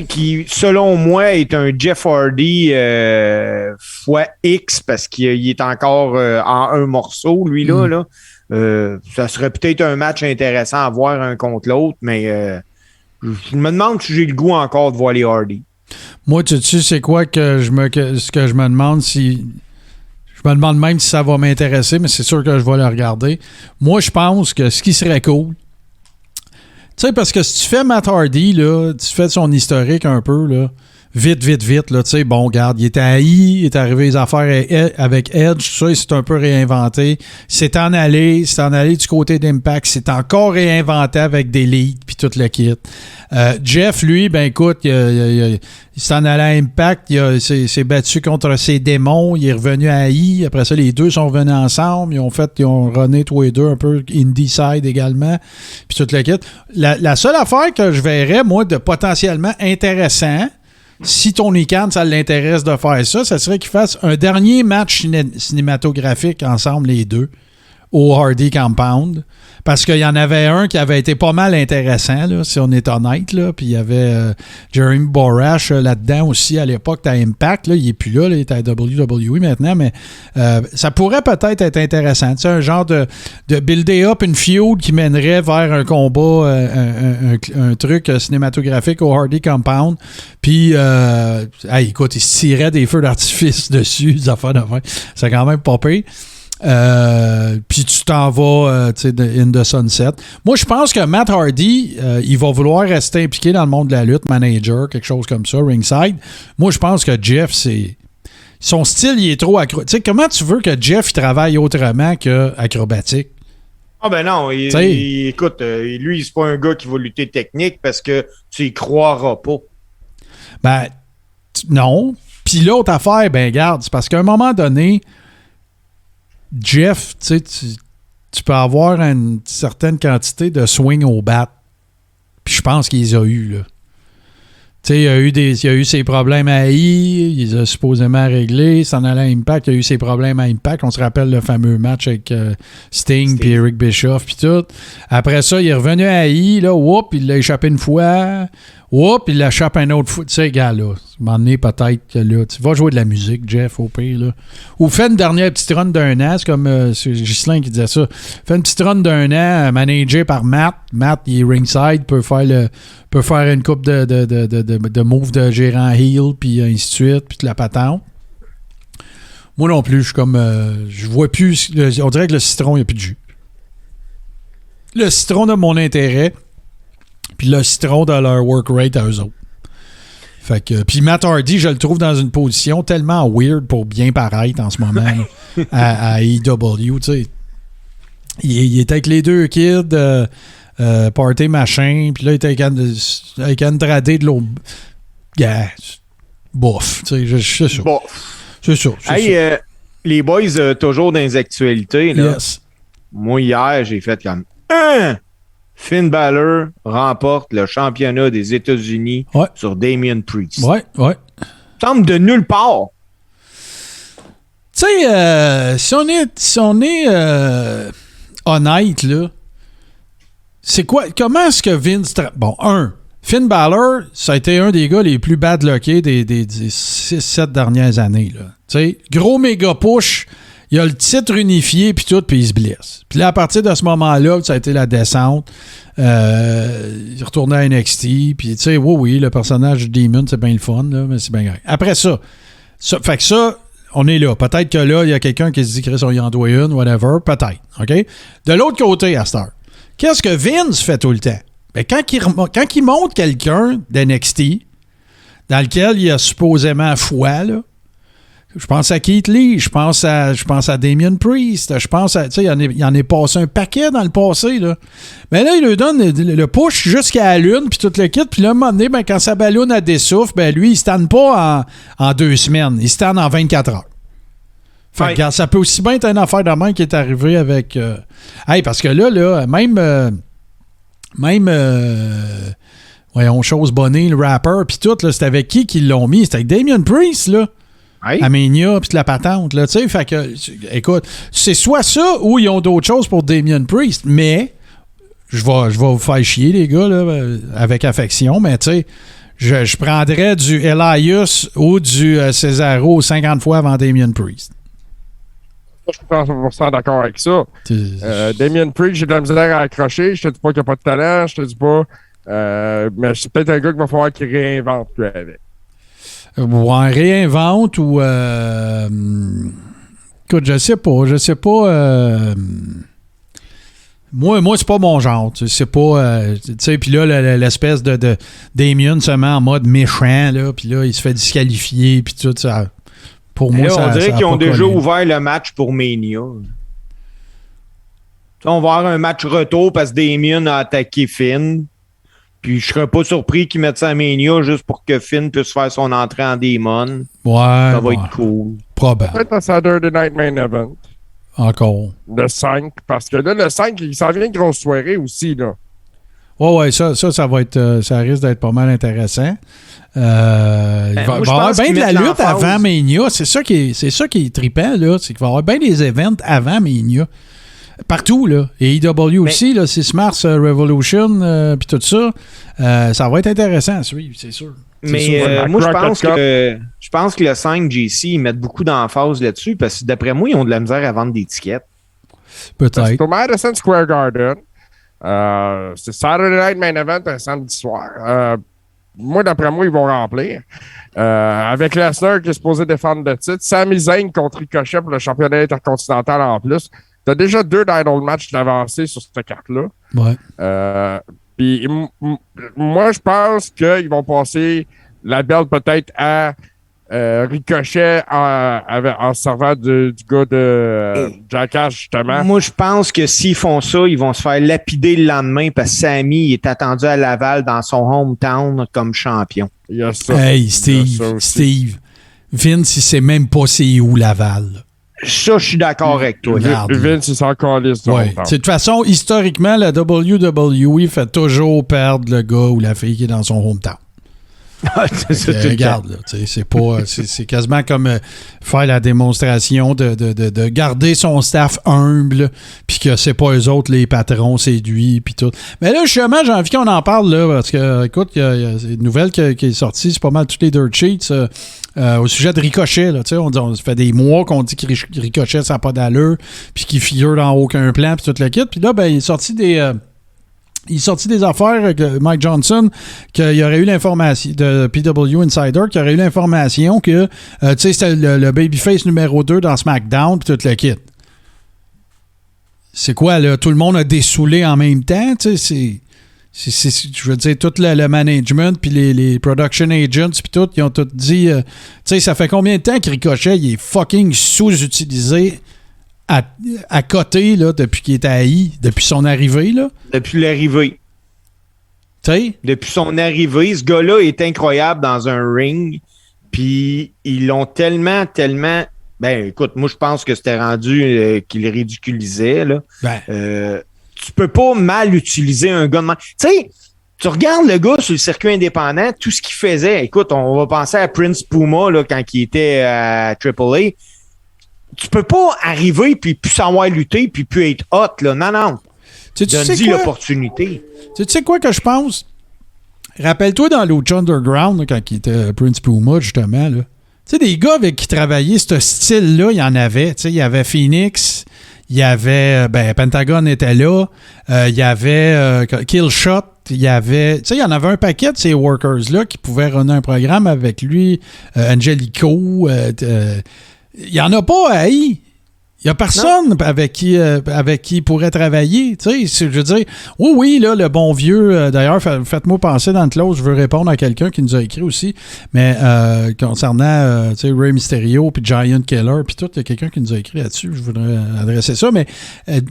qui, selon moi, est un Jeff Hardy fois X parce qu'il est encore en un morceau, lui, là. Ça serait peut-être un match intéressant à voir un contre l'autre, mais je me demande si j'ai le goût encore de voir les Hardy. Moi, tu sais, c'est quoi ce que je me demande si... Je me demande même si ça va m'intéresser, mais c'est sûr que je vais le regarder. Moi, je pense que ce qui serait cool... Tu sais, parce que si tu fais Matt Hardy, là, tu fais son historique un peu, là, vite, là, tu sais, bon, regarde, il était haï, il est arrivé les affaires avec Edge, tout ça, il s'est un peu réinventé. C'est en allé du côté d'Impact, c'est encore réinventé avec des leads, puis tout le kit. Jeff, lui, ben écoute, il s'en allé à Impact, il s'est battu contre ses démons, il est revenu à AI, après ça, les deux sont revenus ensemble, ils ont runné tous les deux un peu Indie Side également, puis tout le kit. La seule affaire que je verrais, moi, de potentiellement intéressant, si Tony Khan, ça l'intéresse de faire ça serait qu'il fasse un dernier match cinématographique ensemble, les deux, au Hardy Compound. Parce qu'il y en avait un qui avait été pas mal intéressant, là, si on est honnête. Là. Puis il y avait Jeremy Borash là-dedans aussi à l'époque, à Impact. Là, il n'est plus là, il est à WWE maintenant, mais ça pourrait peut-être être intéressant. Tu sais, un genre de builder up une feud qui mènerait vers un combat, un truc cinématographique au Hardy Compound. Puis, écoute, il se tirait des feux d'artifice dessus, des affaires d'affaires. C'est quand même pas pire. Puis tu t'en vas in the sunset. Moi, je pense que Matt Hardy, il va vouloir rester impliqué dans le monde de la lutte, manager, quelque chose comme ça, ringside. Moi, je pense que Jeff, son style, il est trop acrobatique. Tu sais, comment tu veux que Jeff il travaille autrement qu'acrobatique? Ah ben non, écoute, lui, c'est pas un gars qui va lutter technique parce que tu y croiras pas. Ben, non. Puis l'autre affaire, ben garde, c'est parce qu'à un moment donné, Jeff, tu sais, tu peux avoir une certaine quantité de swing au bat. Puis je pense qu'il les a eu, là. Tu sais, il a eu ses problèmes à AI, il les a supposément réglés. S'en allait à Impact, il a eu ses problèmes à Impact. On se rappelle le fameux match avec Sting puis Eric Bischoff puis tout. Après ça, il est revenu à AI, là, il l'a échappé une fois. Il l'échappe un autre fois. Tu sais, gars, là, à un moment donné, peut-être que là, tu vas jouer de la musique, Jeff, au pire, là. Ou fais une dernière petite run d'un an, c'est comme Ghislain qui disait ça. Fais une petite run d'un an, managé par Matt. Matt, il est ringside, peut faire une coupe de moves de gérant heel, puis ainsi de suite, puis de la patente. Moi non plus, je suis comme... je vois plus... on dirait que le citron, il n'y a plus de jus. Le citron a mon intérêt, puis le citron de leur work rate à eux autres. Fait que, puis Matt Hardy, je le trouve dans une position tellement weird pour bien paraître en ce moment là, à AEW. Tu sais. Il était avec les deux kids, party machin, puis là, il était avec Andrade de l'autre. Yeah, bof. Tu sais, c'est ça. Bof. C'est ça. Hey, les boys, toujours dans les actualités. Là. Yes. Moi, hier, j'ai fait comme Finn Balor remporte le championnat des États-Unis sur Damien Priest. Ouais. Semble de nulle part. Tu sais, si on est honnête, là, c'est quoi? Comment est-ce que Vince... Bon, Finn Balor, ça a été un des gars les plus bad luckés des 6-7 dernières années. Là. Tu sais, gros méga push... Il a le titre unifié, puis tout, puis il se blesse. Puis là, à partir de ce moment-là, ça a été la descente. Il retournait à NXT, puis tu sais, oui, le personnage de Demon, c'est bien le fun, là, mais c'est bien grave. Après ça, fait que ça, on est là. Peut-être que là, il y a quelqu'un qui se dit Chris, on y en doit une, whatever, peut-être, OK? De l'autre côté, à cette heure, qu'est-ce que Vince fait tout le temps? Ben, quand il monte quelqu'un d'NXT, dans lequel il a supposément foi, là, je pense à Keith Lee, je pense à Damien Priest, je pense à, tu sais, il en est passé un paquet dans le passé, là. Mais là, il lui donne le push jusqu'à la lune, puis tout le kit, puis là, à un moment donné, ben, quand sa ballonne a dessouffle, ben, lui, il se tanne pas en 2 semaines, il se tanne en 24 heures. Fait que, regarde, ça peut aussi bien être une affaire de main qui est arrivée avec... parce que là, même voyons, chose Bonnet, le rapper, puis tout, là, c'était avec qui qu'ils l'ont mis? C'était avec Damien Priest, là. À Mania, puis de la patente, là, tu sais, fait que, écoute, c'est soit ça ou ils ont d'autres choses pour Damien Priest, mais je vais vous faire chier, les gars, là, avec affection, mais tu sais, je prendrais du Elias ou du Cesaro 50 fois avant Damien Priest. Je suis 100% d'accord avec ça. Damien Priest, j'ai de la misère à accrocher. Je te dis pas qu'il n'y a pas de talent. Je te dis pas. Mais c'est peut-être un gars qu'il va falloir qu'il réinvente lui avec. Ou en réinvente ou. Écoute, je sais pas. Moi, c'est pas mon genre. C'est pas. Tu sais, puis là, l'espèce de Damien se met en mode méchant, là, puis là, il se fait disqualifier, puis tout ça. Pour moi, là, on dirait qu'ils ont déjà collé. ouvert le match pour Mania. On va avoir un match retour parce que Damien a attaqué Finn. Puis je serais pas surpris qu'ils mettent ça à Mania juste pour que Finn puisse faire son entrée en Demon. Ouais. Ça va être cool. Probable. Peut-être un Saturday Night Main Event. Encore. Le 5. Parce que là, le 5, il s'en vient une grosse soirée aussi, là. Ouais, ça va être. Ça risque d'être pas mal intéressant. Il va y avoir bien de la lutte avant Mania. C'est ça qui est trippant, là. C'est qu'il va y avoir bien des events avant Mania. Partout, là. Et EW aussi, là, 6 mars, Revolution, puis tout ça. Ça va être intéressant à suivre, c'est sûr. Mais moi, je pense que le 5 JC, ils mettent beaucoup d'emphase là-dessus parce que d'après moi, ils ont de la misère à vendre des tickets. Peut-être. C'est au Madison Square Garden. C'est Saturday Night Main Event un samedi soir. Moi, d'après moi, ils vont remplir. Avec Lesnar qui est supposé défendre le titre. Sami Zayn contre Ricochet pour le championnat intercontinental en plus. T'as déjà 2 title matchs d'avancée sur cette carte-là. Ouais. Puis moi, je pense qu'ils vont passer la belle peut-être à Ricochet en servant du gars de Jackass, justement. Moi, je pense que s'ils font ça, ils vont se faire lapider le lendemain parce que Sami est attendu à Laval dans son hometown comme champion. Il y a ça. Hey, Steve. Vince, il sait même pas c'est où Laval. Ça, je suis d'accord avec toi. Vince, il s'en calisse. Ouais. De toute façon, historiquement, la WWE fait toujours perdre le gars ou la fille qui est dans son hometown. Regarde, là, c'est quasiment comme faire la démonstration de garder son staff humble, puis que c'est pas eux autres les patrons, c'est lui, puis tout. Mais là, justement, j'ai envie qu'on en parle, là, parce que, écoute, il y a une nouvelle qui est sortie, c'est pas mal toutes les dirt sheets au sujet de Ricochet. Là, on fait des mois qu'on dit que Ricochet, ça n'a pas d'allure, puis qu'il figure dans aucun plan, puis tout le kit. Puis là, ben, il est sorti des affaires avec Mike Johnson, qu'il y aurait eu l'information de PW Insider, qu'il y aurait eu l'information que c'était le babyface numéro 2 dans SmackDown puis tout le kit. C'est quoi, là? Tout le monde a dessoulé en même temps? Je veux dire, tout le management puis les production agents puis tout, ils ont tout dit... ça fait combien de temps que Ricochet il est fucking sous-utilisé à côté, là, depuis qu'il est à I, depuis son arrivée, là? Depuis l'arrivée. T'sais? Depuis son arrivée, ce gars-là est incroyable dans un ring, puis ils l'ont tellement... Ben, écoute, moi, je pense que c'était rendu qu'il ridiculisait, là. Tu peux pas mal utiliser un gars de même. Tu sais, tu regardes le gars sur le circuit indépendant, tout ce qu'il faisait. Écoute, on va penser à Prince Puma, là, quand il était à AAA. Tu peux pas arriver puis plus savoir lutter puis plus être hot, là. Non. Donne-y l'opportunité. Tu sais quoi que je pense? Rappelle-toi dans Lucha Underground, là, quand il était Prince Puma, justement, là. Tu sais, des gars avec qui travaillaient ce style-là, il y en avait. Tu sais, il y avait Phoenix, il y avait... Pentagon était là. Il y avait Killshot. Il y avait... Tu sais, il y en avait un paquet de ces workers-là qui pouvaient runner un programme avec lui. Angelico... il n'y en a pas à I. Il n'y a personne avec qui il pourrait travailler. Tu sais, je veux dire, oui, là, le bon vieux, d'ailleurs, faites-moi penser dans le close, je veux répondre à quelqu'un qui nous a écrit aussi, mais concernant Rey Mysterio puis Giant Killer, puis tout, il y a quelqu'un qui nous a écrit là-dessus, je voudrais adresser ça, mais il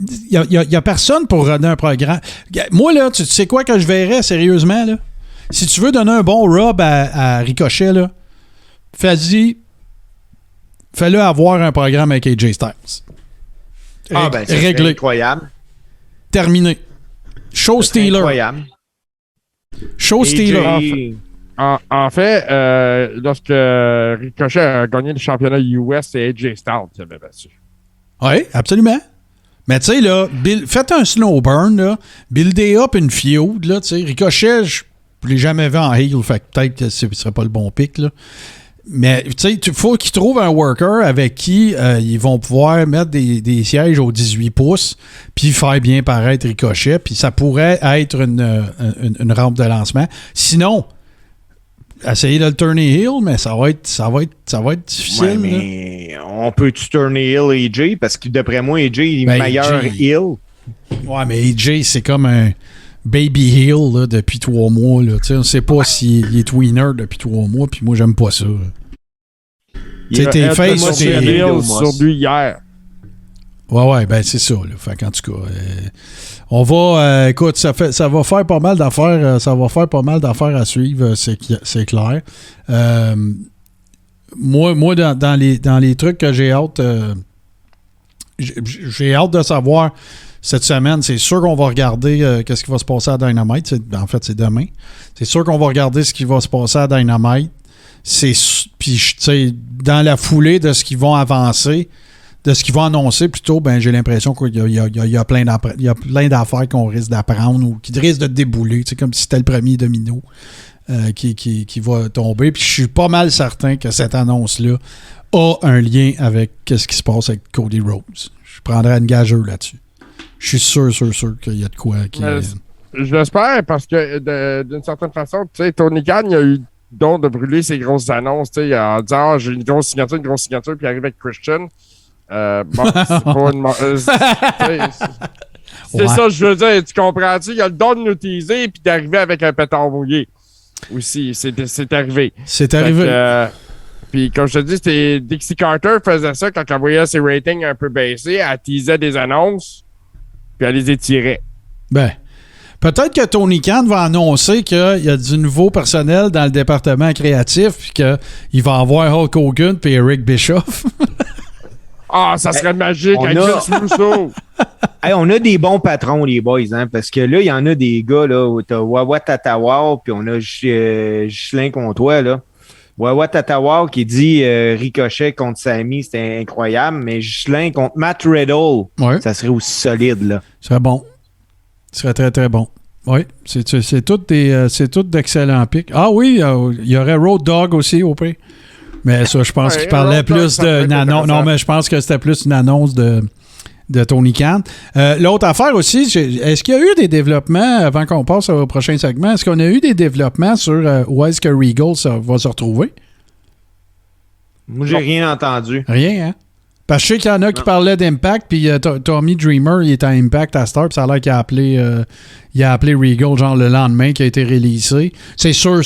n'y a personne pour runner un programme. Moi, là, tu sais quoi que je verrais, sérieusement, là? Si tu veux donner un bon rub à Ricochet, là, fais-le avoir un programme avec AJ Styles. C'est incroyable. Terminé. Show Stealer. Incroyable. Show Stealer. En fait, lorsque Ricochet a gagné le championnat US, c'est AJ Styles qui avait battu. Oui, absolument. Mais tu sais, là, faites un slow burn, là. Buildez up une feud, là, tu sais. Ricochet, Je l'ai jamais vu en heel, fait que peut-être que ce serait pas le bon pic, là. Mais, tu sais, il faut qu'ils trouvent un worker avec qui ils vont pouvoir mettre des sièges aux 18 pouces puis faire bien paraître Ricochet, puis ça pourrait être une rampe de lancement. Sinon, essayer de le turner heel, mais ça va être difficile. Ouais, mais on peut-tu turner heel AJ? Parce que d'après moi, AJ est meilleur heel. Ouais, mais AJ, c'est comme un baby heel là, depuis 3 mois. Là. On ne sait pas s'il est tweener depuis 3 mois, puis moi, j'aime pas ça. T'es face sur lui hier. Ouais, ben c'est ça. Là. Fait qu'en tout cas, on va... écoute, ça va faire pas mal d'affaires. Ça va faire pas mal d'affaires à suivre, c'est clair. Moi dans les trucs que j'ai hâte... j'ai hâte de savoir... Cette semaine, c'est sûr qu'on va regarder qu'est-ce qui va se passer à Dynamite. En fait, c'est demain. C'est sûr qu'on va regarder ce qui va se passer à Dynamite. Puis, tu sais, dans la foulée de ce qu'ils vont avancer, de ce qu'ils vont annoncer plutôt, ben j'ai l'impression qu'il y a plein d'affaires qu'on risque d'apprendre ou qui risquent de débouler. C'est comme si c'était le premier domino qui va tomber. Puis, je suis pas mal certain que cette annonce-là a un lien avec ce qui se passe avec Cody Rhodes. Je prendrais une gageure là-dessus. Je suis sûr qu'il y a de quoi. Je l'espère parce que d'une certaine façon, tu sais, Tony Khan, il a eu don de brûler ses grosses annonces, tu sais, en disant j'ai une grosse signature, puis il arrive avec Christian. Bon, c'est pas une. C'est ça, je veux dire, tu comprends-tu? Il a le don de nous teaser puis d'arriver avec un pétard mouillé. Aussi, c'est arrivé. C'est arrivé. Puis, comme je te dis, c'était Dixie Carter faisait ça quand elle voyait ses ratings un peu baisser, elle teasait des annonces. Puis elle les étirait. Ben, peut-être que Tony Khan va annoncer qu'il y a du nouveau personnel dans le département créatif puis qu'il va avoir Hulk Hogan puis Eric Bischoff. Ah, ça serait magique avec Vince Russo. Hey, on a des bons patrons, les boys, hein, parce que là, il y en a des gars, là, où t'as Wawa Tatawa, puis on a Ghislain Comtois, là. Wawa Tatawa qui dit Ricochet contre Sami, c'était incroyable, mais Ghislain contre Matt Riddle, ça serait aussi solide, là. Ce serait bon. Ce serait très, très bon. Oui, c'est tout d'excellents pics. Ah oui, il y aurait Road Dogg aussi, au pire. Mais ça, je pense qu'il parlait plus d'une annonce. Non, mais je pense que c'était plus une annonce de Tony Khan. L'autre affaire aussi, est-ce qu'il y a eu des développements, avant qu'on passe au prochain segment, est-ce qu'on a eu des développements sur où est-ce que Regal va se retrouver? Moi, j'ai rien entendu. Rien, hein? Parce que je sais qu'il y en a qui parlaient d'Impact, puis Tommy Dreamer, il est à Impact à Star, puis ça a l'air qu'il a appelé Regal, genre le lendemain, qui a été réalisé. C'est sûr.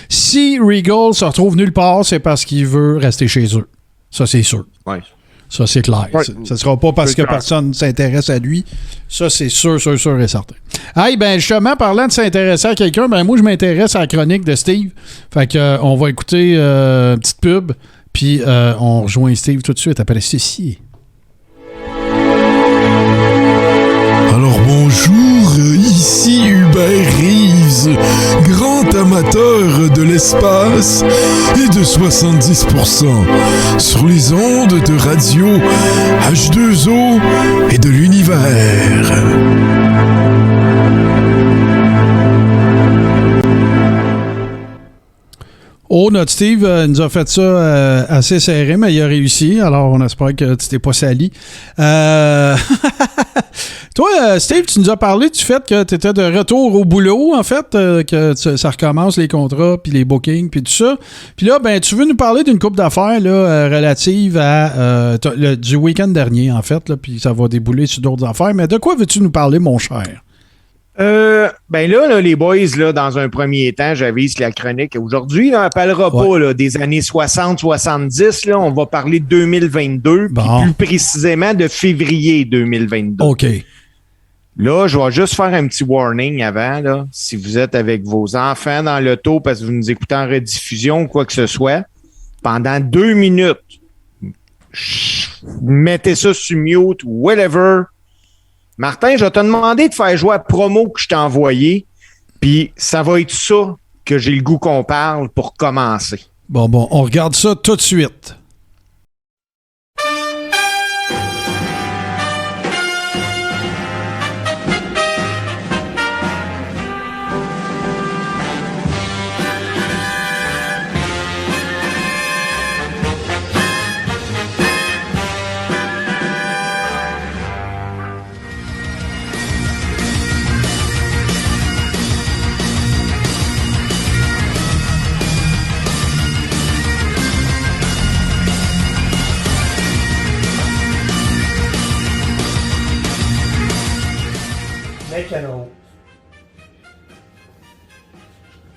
Si Regal se retrouve nulle part, c'est parce qu'il veut rester chez eux. Ça, c'est sûr. Ouais. Ça, c'est clair. Ouais. Ça ne sera pas parce que personne ne s'intéresse à lui. Ça, c'est sûr et certain. Hey, ben justement, parlant de s'intéresser à quelqu'un, ben moi, je m'intéresse à la chronique de Steve. Fait que on va écouter une petite pub, puis on rejoint Steve tout de suite après ceci. Alors bonjour, ici Hubert Reeves, grand amateur de l'espace et de 70% sur les ondes de radio H2O et de l'univers. Oh, notre Steve nous a fait ça assez serré, mais il a réussi. Alors, on espère que tu t'es pas sali. Toi, Steve, tu nous as parlé du fait que tu étais de retour au boulot, en fait, que ça recommence les contrats, puis les bookings, puis tout ça. Puis là, ben, tu veux nous parler d'une couple d'affaires là, relative à du week-end dernier, en fait, là, puis ça va débouler sur d'autres affaires. Mais de quoi veux-tu nous parler, mon cher? Ben là, les boys, là, dans un premier temps, j'avise la chronique. Aujourd'hui, on ne parlera pas là, des années 60-70. Là, on va parler de 2022, puis plus précisément de février 2022. OK. Là, je vais juste faire un petit warning avant. Là, si vous êtes avec vos enfants dans l'auto parce que vous nous écoutez en rediffusion ou quoi que ce soit, pendant 2 minutes, mettez ça sur mute ou whatever. Martin, je vais te demander de faire jouer à la promo que je t'ai envoyée, puis ça va être ça que j'ai le goût qu'on parle pour commencer. Bon, on regarde ça tout de suite. Ken Rose.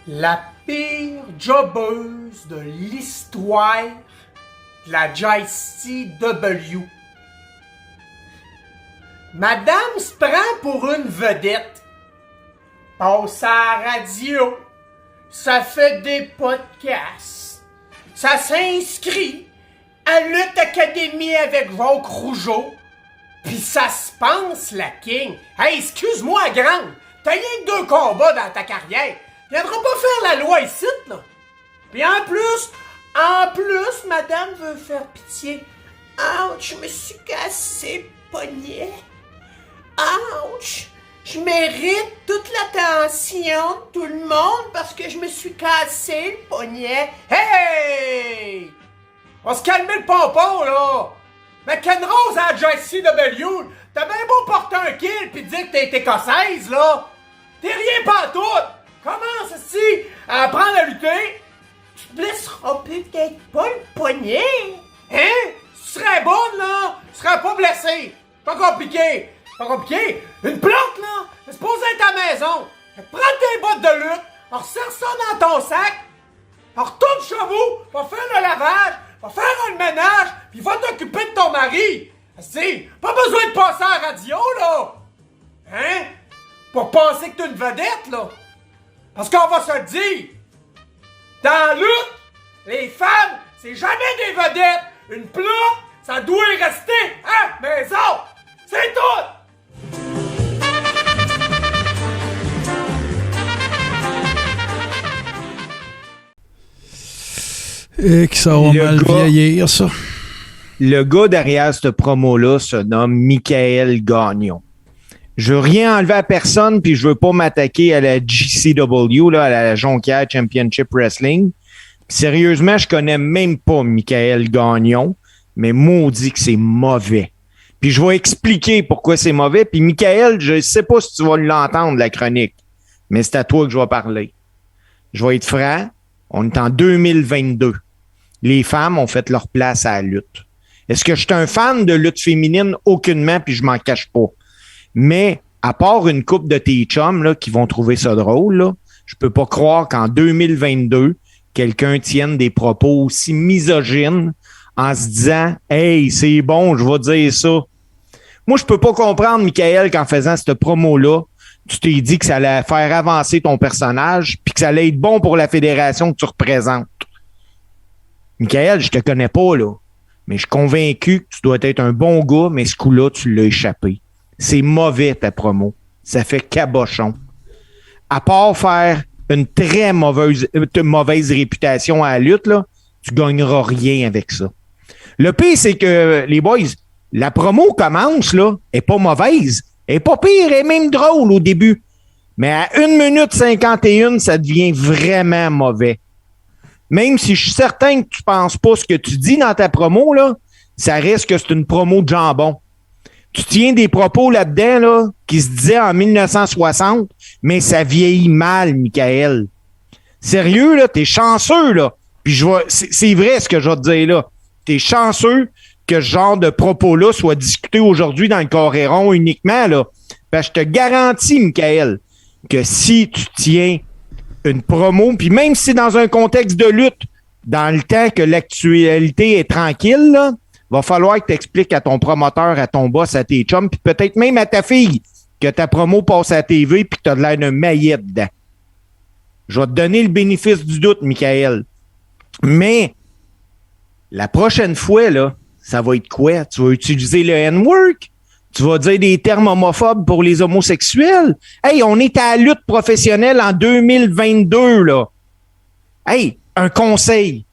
La pire jobbeuse de l'histoire de la JCW. Madame se prend pour une vedette. Passe à la radio. Ça fait des podcasts. Ça s'inscrit à Lutte Académie avec Jacques Rougeau. Pis ça se pense la king. Hey, excuse-moi, grande. T'as rien que 2 combats dans ta carrière. Viendra pas faire la loi ici, là. Pis en plus, madame veut faire pitié. Ouch, je me suis cassé le poignet. Ouch, je mérite toute l'attention de tout le monde parce que je me suis cassé le poignet. Hey! On se calme le pompon, là. Mais Ken Rose à la JCW, t'as bien beau porter un kill pis dire que t'es écossaise, là. T'es rien pantoute. Commence ici à apprendre à lutter. Tu te blesseras peut-être pas le poignet. Hein? Si tu serais bonne, là, tu serais pas blessé. Pas compliqué. Une plante, là, c'est supposé être à la maison. Prends tes bottes de lutte, resserre ça dans ton sac, retourne chez vous, va faire le lavage, va faire le ménage, puis va t'occuper de ton mari. C'est pas besoin de passer à la radio, là. Hein? Pour penser que t'es une vedette, là. Parce qu'on va se le dire. Dans la lutte, les femmes, c'est jamais des vedettes. Une plante, ça doit y rester à la maison. C'est tout! Et que ça va mal vieillir, ça. Le gars derrière cette promo-là se nomme Michael Gagnon. Je veux rien enlever à personne, puis je veux pas m'attaquer à la GCW, là, à la Jonquière Championship Wrestling. Sérieusement, je connais même pas Michael Gagnon, mais maudit que c'est mauvais. Puis je vais expliquer pourquoi c'est mauvais. Puis Michael, je sais pas si tu vas l'entendre, la chronique, mais c'est à toi que je vais parler. Je vais être franc, on est en 2022. Les femmes ont fait leur place à la lutte. Est-ce que je suis un fan de lutte féminine? Aucunement, puis je m'en cache pas. Mais, à part une couple de tes chums là, qui vont trouver ça drôle, là, je peux pas croire qu'en 2022, quelqu'un tienne des propos aussi misogynes en se disant « Hey, c'est bon, je vais dire ça. » Moi, je peux pas comprendre, Michael, qu'en faisant cette promo-là, tu t'es dit que ça allait faire avancer ton personnage puis que ça allait être bon pour la fédération que tu représentes. Michael, je te connais pas, là, mais je suis convaincu que tu dois être un bon gars, mais ce coup-là, tu l'as échappé. C'est mauvais, ta promo. Ça fait cabochon. À part faire une très mauvaise réputation à la lutte, là, tu gagneras rien avec ça. Le pire, c'est que, les boys, la promo commence, là, est pas mauvaise. Elle est pas pire, elle est même drôle au début. Mais à 1 minute 51, ça devient vraiment mauvais. Même si je suis certain que tu penses pas ce que tu dis dans ta promo, là, ça reste que c'est une promo de jambon. Tu tiens des propos là-dedans, là, qui se disaient en 1960, mais ça vieillit mal, Michael. Sérieux, là, t'es chanceux, là. Puis c'est vrai ce que je vais te dire, là. T'es chanceux que ce genre de propos-là soit discuté aujourd'hui dans le Coréron uniquement, là. Parce que je te garantis, Michael, que si tu tiens une promo, puis même si c'est dans un contexte de lutte, dans le temps que l'actualité est tranquille, là, va falloir que tu expliques à ton promoteur, à ton boss, à tes chums, puis peut-être même à ta fille, que ta promo passe à la TV puis que tu as de l'air d'un maillet dedans. Je vais te donner le bénéfice du doute, Michael. Mais la prochaine fois, là, ça va être quoi? Tu vas utiliser le N-word? Tu vas dire des termes homophobes pour les homosexuels? Hey, on est à la lutte professionnelle en 2022, là. Hey, un conseil.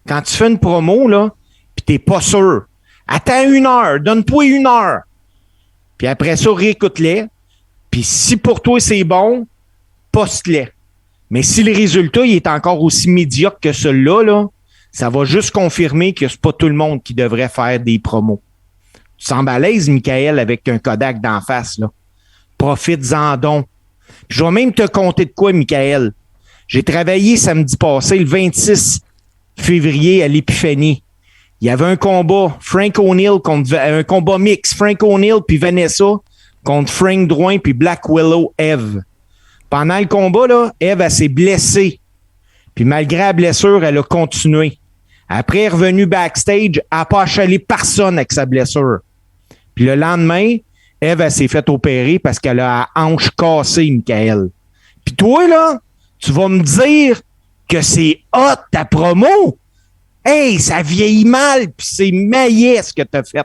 Quand tu fais une promo, là, pis t'es pas sûr, attends 1 heure, donne-toi 1 heure. Puis après ça, réécoute-les. Puis si pour toi c'est bon, poste-les. Mais si le résultat il est encore aussi médiocre que celui-là, là, ça va juste confirmer que c'est pas tout le monde qui devrait faire des promos. Tu sembles à l'aise, Michael, avec un Kodak d'en face, là. Profite-en donc. Je vais même te compter de quoi, Michael. J'ai travaillé samedi passé, le 26 février, à l'Épiphanie. Il y avait un combat, un combat mix, Frank O'Neill puis Vanessa contre Frank Drouin puis Black Willow Eve. Pendant le combat, là, Eve, elle s'est blessée. Puis malgré la blessure, elle a continué. Après, elle est revenue backstage, elle n'a pas achalé personne avec sa blessure. Puis le lendemain, Eve, elle s'est fait opérer parce qu'elle a la hanche cassée, Michael. Puis toi, là, tu vas me dire que c'est hot ta promo? Hey, ça vieillit mal, puis c'est maillet ce que t'as fait.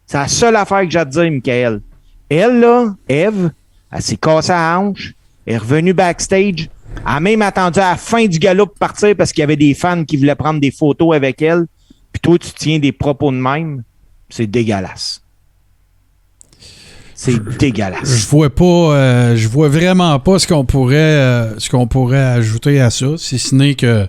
C'est la seule affaire que j'ai à te dire, Michael. Elle, là, Eve, elle s'est cassée la hanche, elle est revenue backstage, elle a même attendu à la fin du galop pour partir parce qu'il y avait des fans qui voulaient prendre des photos avec elle. Puis toi, tu tiens des propos de même. C'est dégueulasse. C'est dégueulasse. Je vois vraiment pas ce qu'on pourrait ajouter à ça, si ce n'est que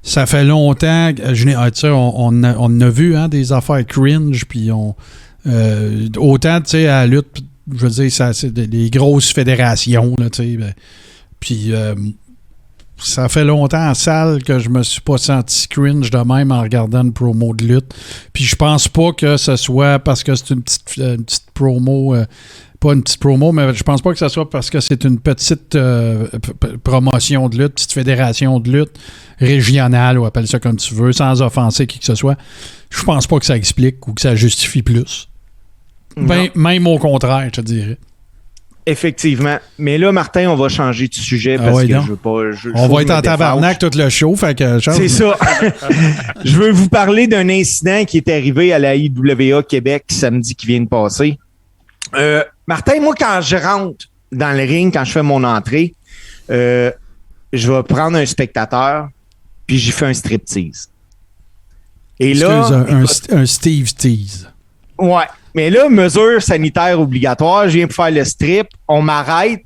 ça fait longtemps. On a vu des affaires cringe, puis autant, tu sais, à la lutte, je veux dire, c'est des grosses fédérations, là, tu sais. Puis ça fait longtemps en salle que je me suis pas senti cringe de même en regardant une promo de lutte. Puis je pense pas que ce soit parce que c'est une petite promo, pas une petite promo, mais je pense pas que ce soit parce que c'est une petite promotion de lutte, petite fédération de lutte régionale, ou appelle ça comme tu veux, sans offenser qui que ce soit. Je pense pas que ça explique ou que ça justifie plus. Ben, même au contraire, je te dirais. Effectivement. Mais là, Martin, on va changer de sujet parce que je veux pas... On va être en tabarnak tout le show, fait que... C'est ça. Je veux vous parler d'un incident qui est arrivé à la IWA Québec samedi qui vient de passer. Martin, moi, quand je rentre dans le ring, quand je fais mon entrée, je vais prendre un spectateur puis j'y fais un striptease. Et là... un Steve Tease. Ouais. Mais là, mesure sanitaire obligatoire, je viens pour faire le strip, on m'arrête,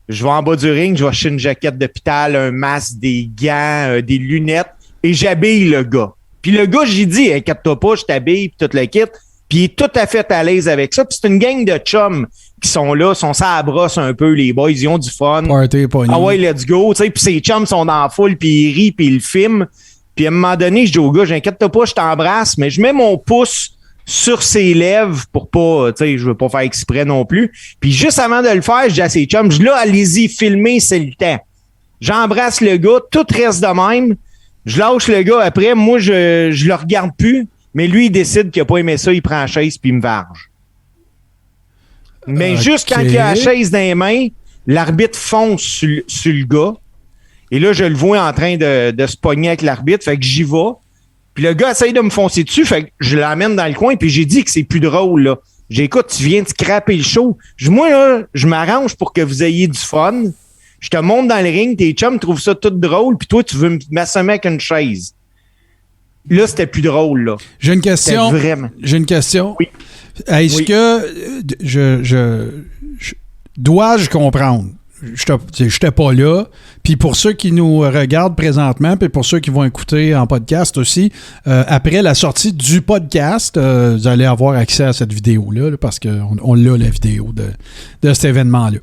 je vais en bas du ring, je vais acheter une jaquette d'hôpital, un masque, des gants, des lunettes, et j'habille le gars. Puis le gars, j'ai dit, inquiète-toi pas, je t'habille, puis tout le kit, puis il est tout à fait à l'aise avec ça. Puis c'est une gang de chums qui sont là, sont ça à brosse un peu, les boys, ils ont du fun. Party, pogné. Ah ouais, let's go, tu sais, puis ces chums sont dans la foule, puis ils rient, puis ils le filment. Puis à un moment donné, je dis au gars, inquiète-toi pas, je t'embrasse, mais je mets mon pouce sur ses lèvres pour pas, tu sais, je veux pas faire exprès non plus. Puis juste avant de le faire, je dis à ses chums, là, allez-y, filmez, c'est le temps. J'embrasse le gars, tout reste de même. Je lâche le gars après, moi, je le regarde plus, mais lui, il décide qu'il a pas aimé ça, il prend la chaise puis il me varge. Mais juste quand il a la chaise dans les mains, l'arbitre fonce sur le gars. Et là, je le vois en train de se pogner avec l'arbitre, fait que j'y vais. Puis le gars essaye de me foncer dessus, fait que je l'amène dans le coin, puis j'ai dit que c'est plus drôle, là. J'écoute, tu viens de scraper le show. Moi, là, je m'arrange pour que vous ayez du fun. Je te monte dans le ring, tes chums trouvent ça tout drôle, puis toi, tu veux m'assommer avec une chaise. Là, c'était plus drôle, là. J'ai une question. J'ai une question. Oui. Est-ce que dois-je comprendre? J'étais pas là. Puis pour ceux qui nous regardent présentement, puis pour ceux qui vont écouter en podcast aussi, après la sortie du podcast, vous allez avoir accès à cette vidéo-là, parce qu'on l'a, la vidéo de cet événement-là.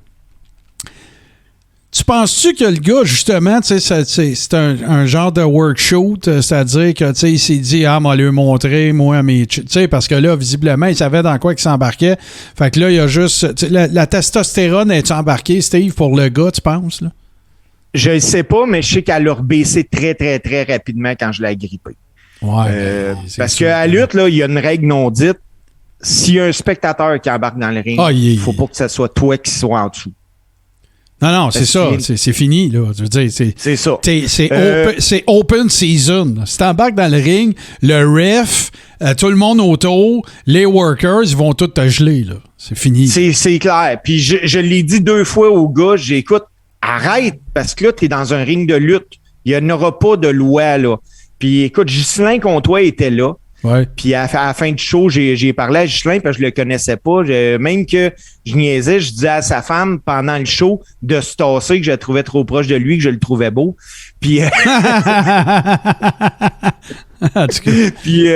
Tu penses-tu que le gars, justement, c'est un genre de workshoot, c'est-à-dire que il s'est dit, m'a lui montrer, moi, mes... parce que là, visiblement, il savait dans quoi il s'embarquait. Fait que là, il y a juste... La testostérone, est-tu embarquée, Steve, pour le gars, tu penses, là? Je ne sais pas, mais je sais qu'elle a rebaissé très, très, très rapidement quand je l'ai agrippé. Ouais. Parce qu'à la lutte, là, il y a une règle non dite. S'il y a un spectateur qui embarque dans le ring, il ne faut pas que ce soit toi qui sois en dessous. Non, c'est ça. C'est fini, là. Je veux dire, c'est ça. C'est open season. Si t'embarques dans le ring, le ref, tout le monde autour, les workers, ils vont tous te geler, là. C'est fini. C'est clair. Puis je l'ai dit 2 fois au gars, j'écoute, arrête, parce que là, t'es dans un ring de lutte. Il n'y en aura pas de loi, là. Puis écoute, Ghislain Comtois était là. Ouais. Puis à la fin du show, j'ai parlé à Ghislain parce que je le connaissais pas. Même que je niaisais, je disais à sa femme pendant le show de se tasser que je le trouvais trop proche de lui, que je le trouvais beau. Puis, puis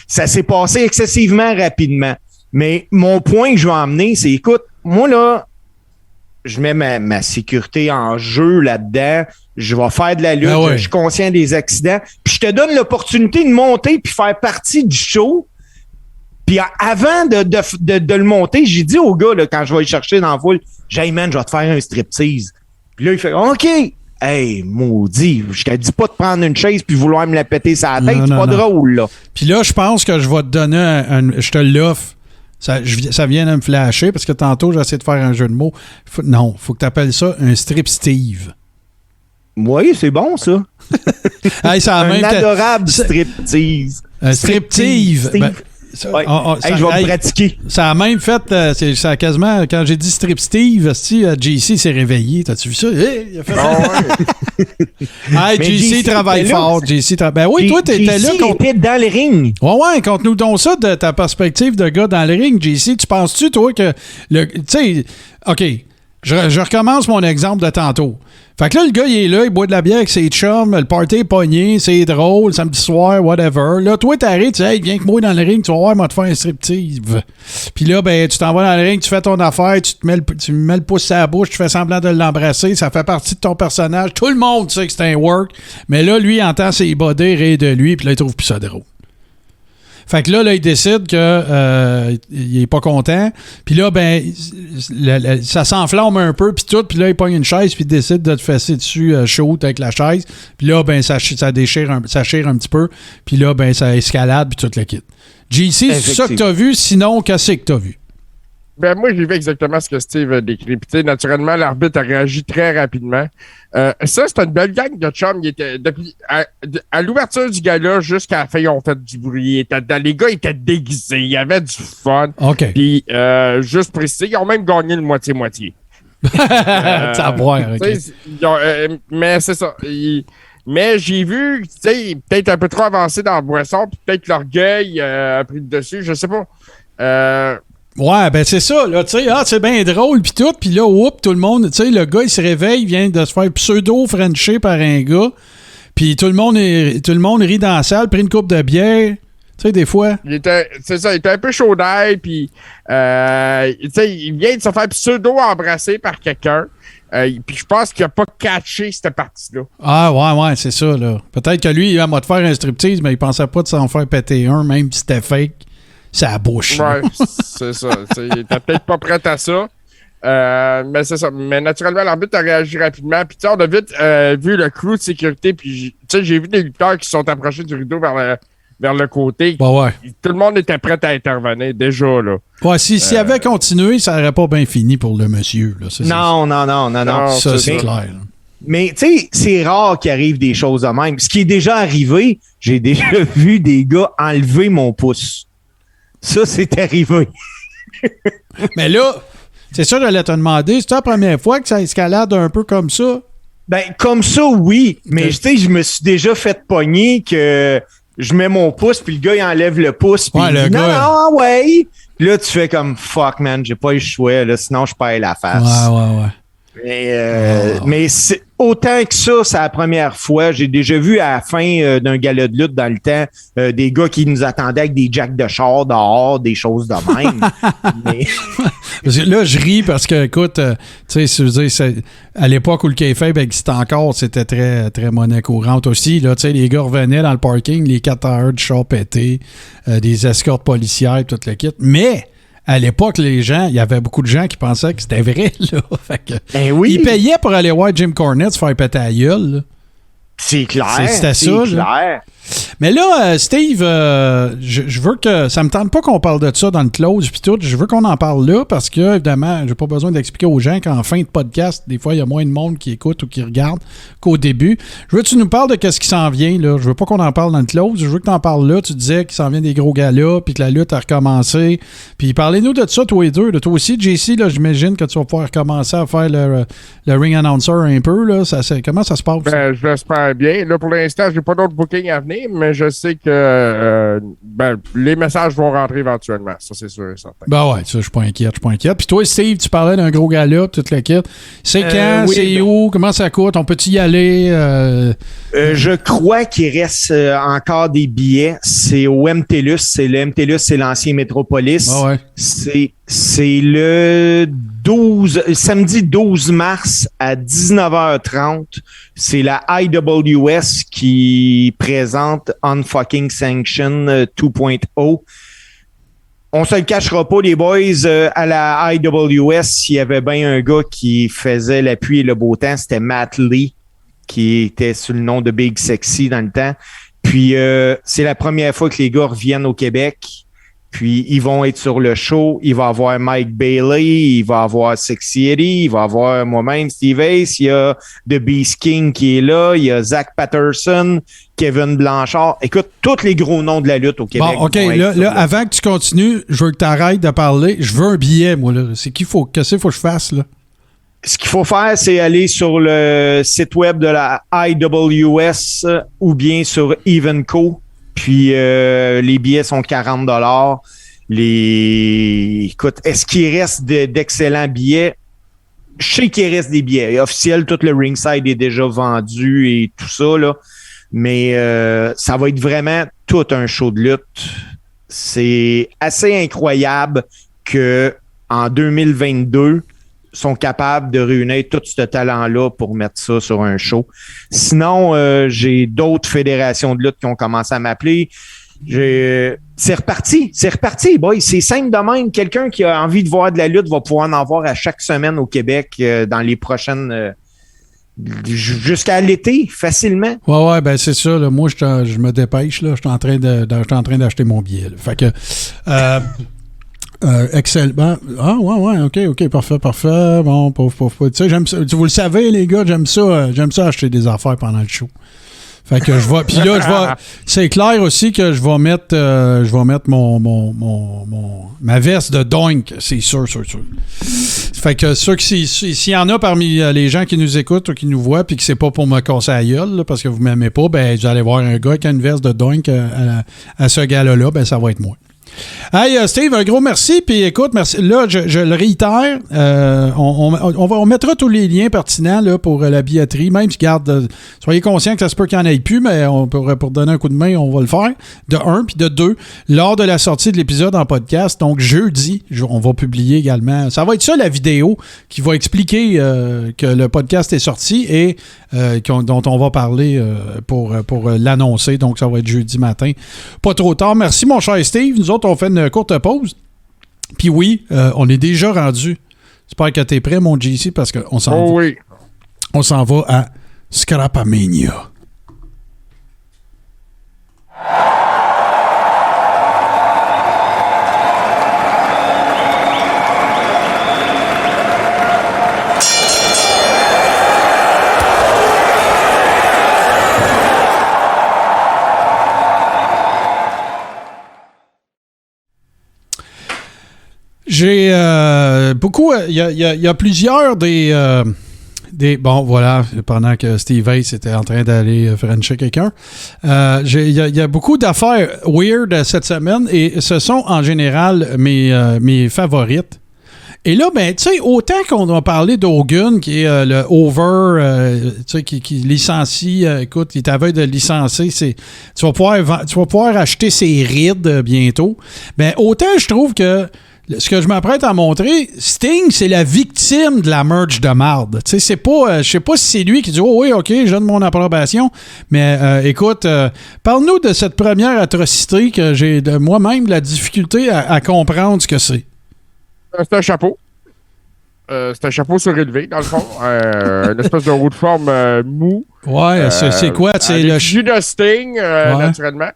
ça s'est passé excessivement rapidement. Mais mon point que je veux emmener, c'est, écoute, moi là, je mets ma sécurité en jeu là-dedans. Je vais faire de la lutte. Je suis conscient des accidents. Puis je te donne l'opportunité de monter puis faire partie du show. Puis avant de le monter, j'ai dit au gars, là, quand je vais le chercher dans la foule, j'ai man, je vais te faire un striptease. Puis là, il fait OK. Hey, maudit, je te dis pas de prendre une chaise puis vouloir me la péter sur la tête, c'est pas drôle, là. Puis là, je pense que je vais te donner je te l'offre. Ça vient de me flasher parce que tantôt, j'ai essayé de faire un jeu de mots. Faut que tu appelles ça un strip Steve. Oui, c'est bon, ça. Hey, ça a un même adorable striptease. Un striptease. Steve. Ben, Ouais. Je vais me pratiquer. Ça a même fait, ça a quasiment, quand j'ai dit Strip Steve, JC s'est réveillé. T'as-tu vu ça? Hey, il a fait ça. Hey, JC travaille fort. Ben oui, toi, t'étais là. T'étais dans le ring. Ouais, conte-nous donc ça de ta perspective de gars dans le ring, JC. Tu penses-tu, toi, que tu sais, OK, je recommence mon exemple de tantôt. Fait que là, le gars, il est là, il boit de la bière avec ses chums, le party est pogné, c'est drôle, samedi soir, whatever. Là, toi, t'arrives, tu dis, hey, viens que moi dans le ring, tu vas voir, moi te faire un striptease. Puis là, ben, tu t'en vas dans le ring, tu fais ton affaire, tu mets le pouce à la bouche, tu fais semblant de l'embrasser, ça fait partie de ton personnage. Tout le monde sait que c'est un work, mais là, lui, il entend ses bodés rire de lui, puis là, il trouve plus ça drôle. Fait que là, il décide que il est pas content. Puis là, ben, ça s'enflamme un peu, puis tout. Puis là, il pogne une chaise, puis il décide de te fesser dessus chaud avec la chaise. Puis là, ben, ça chire un petit peu. Puis là, ben, ça escalade, puis tout le kit. JC, c'est ça que t'as vu? Sinon, qu'est-ce que t'as vu? Ben, moi, j'ai vu exactement ce que Steve a décrit. Puis, tu sais, naturellement, l'arbitre a réagi très rapidement. Ça, c'était une belle gang de chums. Depuis, à l'ouverture du gala jusqu'à la fin, ils ont fait du bruit. Les gars étaient déguisés. Il y avait du fun. OK. Puis, juste précis, ils ont même gagné le moitié-moitié. Ça boire, OK. Mais c'est ça. Mais j'ai vu, tu sais, peut-être un peu trop avancé dans la boisson, puis peut-être l'orgueil a pris le dessus, je sais pas. Ouais, ben c'est ça, là, tu sais, c'est bien drôle, pis tout, pis là, tout le monde, tu sais, le gars, il se réveille, il vient de se faire pseudo-frencher par un gars, pis tout le monde rit dans la salle, pris une coupe de bière, tu sais, des fois. Il était un peu chaud d'ail, puis, tu sais, il vient de se faire pseudo-embrasser par quelqu'un, puis je pense qu'il a pas catché cette partie-là. Ah, ouais, c'est ça, là. Peut-être que lui, il va te faire un striptease, mais il pensait pas de s'en faire péter un, même si c'était fake. Ça bouche. Ouais, c'est ça. Il était peut-être pas prêt à ça. Mais c'est ça. Mais naturellement, l'arbitre a réagi rapidement. Puis, on a vite vu le crew de sécurité. Puis, j'ai vu des lutteurs qui sont approchés du rideau vers le côté. Ouais. Tout le monde était prêt à intervenir, déjà, là. Ouais, s'il avait continué, ça n'aurait pas bien fini pour le monsieur. Là. Non. Ça, c'est clair. Là. Mais, tu sais, c'est rare qu'il arrive des choses de même. Ce qui est déjà arrivé, j'ai déjà vu des gars enlever mon pouce. Ça, c'est arrivé. Mais là, c'est ça, j'allais te demander, c'est la première fois que ça escalade un peu comme ça? Ben, comme ça, oui. Mais, tu sais, je me suis déjà fait pogner que je mets mon pouce, puis le gars, il enlève le pouce, puis il dit, non, ouais. Puis là, tu fais comme, fuck, man, j'ai pas eu le choix, là, sinon je perds la face. Ouais. Mais c'est autant que ça, c'est la première fois. J'ai déjà vu à la fin d'un gala de lutte dans le temps des gars qui nous attendaient avec des jacks de char dehors, des choses de même. Mais... Parce que là, je ris parce que, écoute, tu sais, à l'époque où le kayfabe existait encore, c'était très, très monnaie courante aussi. Là, tu sais, les gars revenaient dans le parking, les 4 heures de char pétés, des escortes policières, tout le kit. Mais... à l'époque, il y avait beaucoup de gens qui pensaient que c'était vrai, là. Fait que, ils payaient pour aller voir Jim Cornette se faire péter à gueule, là. C'est clair. C'était ça, clair. Là. Mais là, Steve, je veux que... ça me tente pas qu'on parle de ça dans le close puis tout. Je veux qu'on en parle là parce que, évidemment, j'ai pas besoin d'expliquer aux gens qu'en fin de podcast, des fois, il y a moins de monde qui écoute ou qui regarde qu'au début. Je veux que tu nous parles de qu'est-ce qui s'en vient, là. Je veux pas qu'on en parle dans le close. Je veux que tu en parles là. Tu disais qu'il s'en vient des gros galas puis que la lutte a recommencé. Puis parlez-nous de ça, toi et deux. Toi aussi, JC, là, j'imagine que tu vas pouvoir commencer à faire le ring announcer un peu, là. Comment ça se passe? Ben, je l'espère bien. Là, pour l'instant, j'ai pas d'autres bookings à venir, mais je sais que les messages vont rentrer éventuellement. Ça, c'est sûr et certain. Ben ouais, ça, je suis pas inquiète. Puis toi, Steve, tu parlais d'un gros gala, tout le kit. C'est quand? Oui, c'est où? Comment ça coûte? On peut-y y aller? Je crois qu'il reste encore des billets. C'est au MTLUS. Le MTLUS, c'est l'ancien Métropolis. Ah ouais. C'est le samedi 12 mars à 19h30. C'est la IWS qui présente Unfucking Sanction 2.0. On se le cachera pas, les boys, à la IWS, il y avait bien un gars qui faisait la pluie et le beau temps, c'était Matt Lee, qui était sous le nom de Big Sexy dans le temps. Puis c'est la première fois que les gars reviennent au Québec. Puis ils vont être sur le show. Il va y avoir Mike Bailey, il va y avoir Sexy Eddie, il va y avoir moi-même, Steve Ace, il y a The Beast King qui est là, il y a Zach Patterson, Kevin Blanchard. Écoute, tous les gros noms de la lutte au Québec. Bon, OK, là avant que tu continues, je veux que tu arrêtes de parler. Je veux un billet, moi, là. Qu'est-ce qu'il faut que je fasse, là? Ce qu'il faut faire, c'est aller sur le site web de la IWS ou bien sur Evenco. Puis les billets sont 40$. Écoute, est-ce qu'il reste d'excellents billets? Je sais qu'il reste des billets. Officiel, tout le ringside est déjà vendu et tout ça, là. Mais ça va être vraiment tout un show de lutte. C'est assez incroyable que en 2022, sont capables de réunir tout ce talent-là pour mettre ça sur un show. Sinon, j'ai d'autres fédérations de lutte qui ont commencé à m'appeler. C'est reparti, boy. C'est simple de même. Quelqu'un qui a envie de voir de la lutte va pouvoir en voir à chaque semaine au Québec dans les prochaines... jusqu'à l'été, facilement. Ouais, ben c'est ça. Là. Moi, je me dépêche. Là. Je suis en train d'acheter mon billet. Là. Fait que... excellent. Ah, ouais, OK, parfait. Bon, pauvre. Tu sais, j'aime ça. Vous le savez, les gars, j'aime ça acheter des affaires pendant le show. Fait que je vais. Puis là, c'est clair aussi que je vais mettre ma veste de Doink, c'est sûr. Fait que sûr que s'il y en a parmi les gens qui nous écoutent ou qui nous voient puis que c'est pas pour me casser la gueule, là, parce que vous m'aimez pas, ben vous allez voir un gars qui a une veste de Doink à ce gala-là, ben ça va être moi. Hey Steve, un gros merci. Puis écoute, merci. Là, je le réitère. On mettra tous les liens pertinents là, pour la billetterie. Même si, soyez conscients que ça se peut qu'il n'y en ait plus, mais pour donner un coup de main, on va le faire. De un, puis de deux, lors de la sortie de l'épisode en podcast. Donc, jeudi, on va publier également. Ça va être ça, la vidéo, qui va expliquer que le podcast est sorti et dont on va parler pour l'annoncer. Donc, ça va être jeudi matin. Pas trop tard. Merci, mon cher Steve. Nous autres, on fait une courte pause. Puis oui, on est déjà rendu. J'espère que t'es prêt, mon JC, parce qu'on s'en va. Oui. On s'en va à Scrapamania. J'ai beaucoup... Il y a plusieurs des... Bon, voilà, pendant que Steve Ace était en train d'aller frencher quelqu'un. Il y a beaucoup d'affaires weird cette semaine et ce sont en général mes favorites. Et là, ben, tu sais, autant qu'on a parlé d'Hogan, qui est le over, tu sais, qui licencie, écoute, il est à veille de licencier, tu vas pouvoir acheter ses rides bientôt. Ben, autant je trouve que ce que je m'apprête à montrer, Sting, c'est la victime de la merge de marde. Tu sais, c'est pas... je sais pas si c'est lui qui dit « Oh oui, OK, je donne mon approbation. » Mais écoute, parle-nous de cette première atrocité que j'ai moi-même de la difficulté à comprendre ce que c'est. C'est un chapeau. C'est un chapeau surélevé, dans le fond. Une espèce de roue de forme mou. Ouais, c'est quoi? C'est le jus de Sting, naturellement.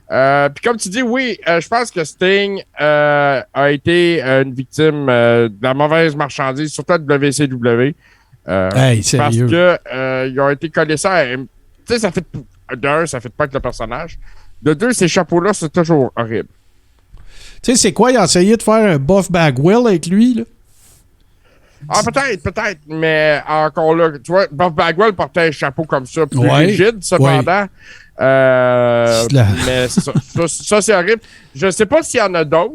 Puis comme tu dis, oui, je pense que Sting a été une victime de la mauvaise marchandise, surtout à WCW. Hey, sérieux? Parce que ils ont été connaissants. Tu sais, ça fait pas avec le personnage. De deux, ces chapeaux-là, c'est toujours horrible. Tu sais, c'est quoi? Il a essayé de faire un Buff Bagwell avec lui, là? Ah, peut-être, mais encore là, tu vois, Buff Bagwell portait un chapeau comme ça, plus rigide, cependant. Mais ça, c'est horrible. Je sais pas s'il y en a d'autres.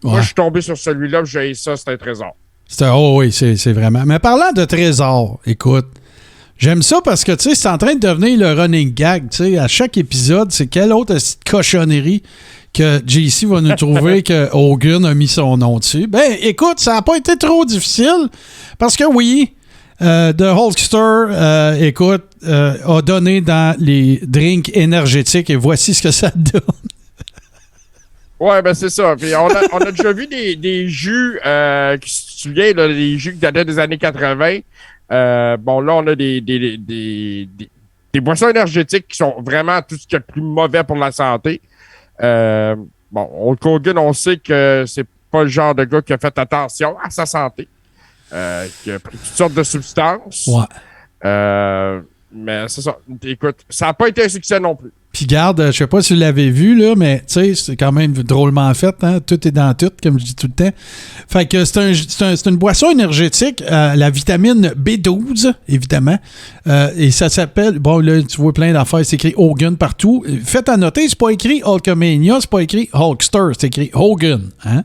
Ouais. Moi, je suis tombé sur celui-là, j'ai ça, c'est un trésor. Oh oui, c'est vraiment. Mais parlant de trésor, écoute, j'aime ça parce que, tu sais, c'est en train de devenir le running gag, tu sais, à chaque épisode, c'est quelle autre cochonnerie que JC va nous trouver que Hogan a mis son nom dessus. Ben, écoute, ça n'a pas été trop difficile parce que oui, The Hulkster, écoute, a donné dans les drinks énergétiques et voici ce que ça donne. Ouais, ben c'est ça. Puis on a déjà vu des jus, qui se souviennent, là, les jus qui dataient des années 80. Bon, là, on a des boissons énergétiques qui sont vraiment tout ce qui est le plus mauvais pour la santé. Bon, Hulk Hogan, on sait que c'est pas le genre de gars qui a fait attention à sa santé. Qui a pris toutes sortes de substances. Ouais. Mais c'est ça. Écoute, ça n'a pas été un succès non plus. Puis garde, je sais pas si vous l'avez vu, là, mais tu sais, c'est quand même drôlement fait, hein? Tout est dans tout, comme je dis tout le temps. Fait que c'est une boisson énergétique, la vitamine B12, évidemment. Et ça s'appelle, bon là, tu vois plein d'affaires, c'est écrit Hogan partout. Faites à noter, c'est pas écrit Hulkamania, c'est pas écrit Hulkster, c'est écrit Hogan. Hein?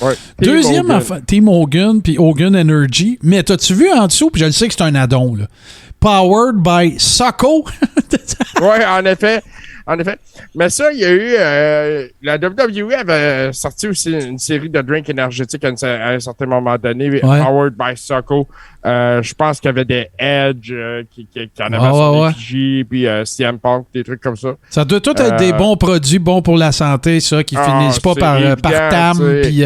Ouais. Deuxième affaire, Team Hogan, puis Hogan Energy. Mais t'as-tu vu en dessous, puis je le sais que c'est un addon, là. Powered by Socko. Oui, en effet. Mais ça, il y a eu... la WWE avait sorti aussi une série de drinks énergétiques à un certain moment donné, Ouais. Powered by Socko. Je pense qu'il y avait des Edge qui en avaient sur les effigies, puis CM Punk, des trucs comme ça. Ça doit tout être des bons produits, bons pour la santé, ça, qui finissent pas par TAM, puis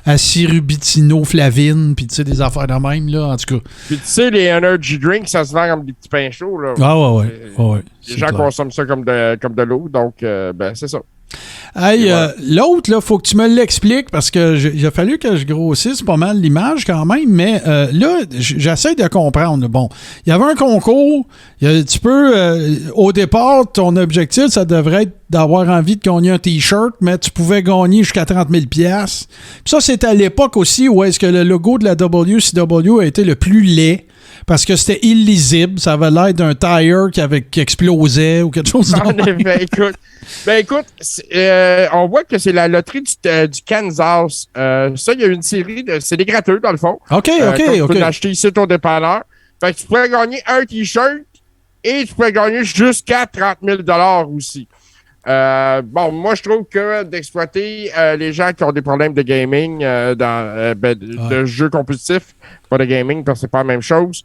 acérubitino-flavine, puis tu sais, des affaires de même, là, en tout cas. Puis tu sais, les energy drinks, ça se vend comme des petits pains chauds, là. Ah ouais. Les gens consomment ça comme de l'eau, donc ben c'est ça. Hey, l'autre, là, faut que tu me l'expliques parce que il a fallu que je grossisse pas mal l'image quand même, mais là, j'essaie de comprendre. Bon, il y avait un concours, tu peux, au départ, ton objectif, ça devrait être d'avoir envie de gagner un T-shirt, mais tu pouvais gagner jusqu'à 30 000 $. Puis ça, c'était à l'époque aussi où est-ce que le logo de la WCW a été le plus laid. Parce que c'était illisible. Ça avait l'air d'un tire qui explosait ou quelque chose de En effet, écoute, on voit que c'est la loterie du Kansas. Ça, il y a une série c'est des gratteux, dans le fond. OK. Tu peux l'acheter ici au dépanneur. Fait que tu pourrais gagner un T-shirt et tu pourrais gagner jusqu'à 30 000 $ aussi. Bon, moi, je trouve que d'exploiter les gens qui ont des problèmes de gaming, de jeux compétitifs, pas de gaming, parce que c'est pas la même chose,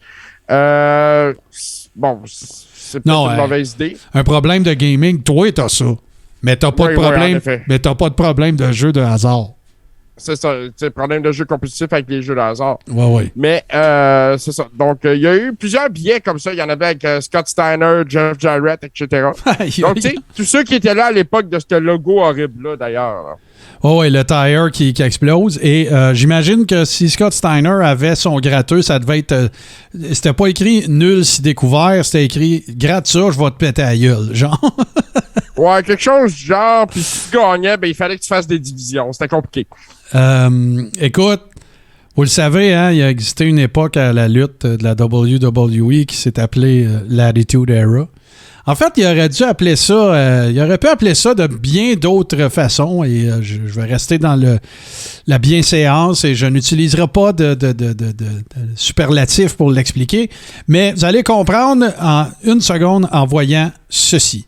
bon, c'est peut-être une mauvaise idée. Un problème de gaming, toi, t'as ça. Mais t'as pas de problème. Mais t'as pas de problème de jeu de hasard. C'est ça, c'est problème de jeu compétitif avec les jeux de hasard. Ouais. Mais c'est ça. Donc, il y a eu plusieurs billets comme ça. Il y en avait avec Scott Steiner, Jeff Jarrett, etc. Donc, tu sais, tous ceux qui étaient là à l'époque de ce logo horrible-là, d'ailleurs. Ouais, le tire qui explose. Et j'imagine que si Scott Steiner avait son gratteux, ça devait être... c'était pas écrit « nul si découvert », c'était écrit « gratte ça, je vais te péter à la gueule », genre. Ouais, quelque chose du genre. Puis si tu gagnais, ben, il fallait que tu fasses des divisions. C'était compliqué. Écoute, vous le savez, hein, il a existé une époque à la lutte de la WWE qui s'est appelée l'Attitude Era. En fait, il aurait pu appeler ça de bien d'autres façons et je vais rester dans la bienséance et je n'utiliserai pas de superlatif pour l'expliquer, mais vous allez comprendre en une seconde en voyant ceci.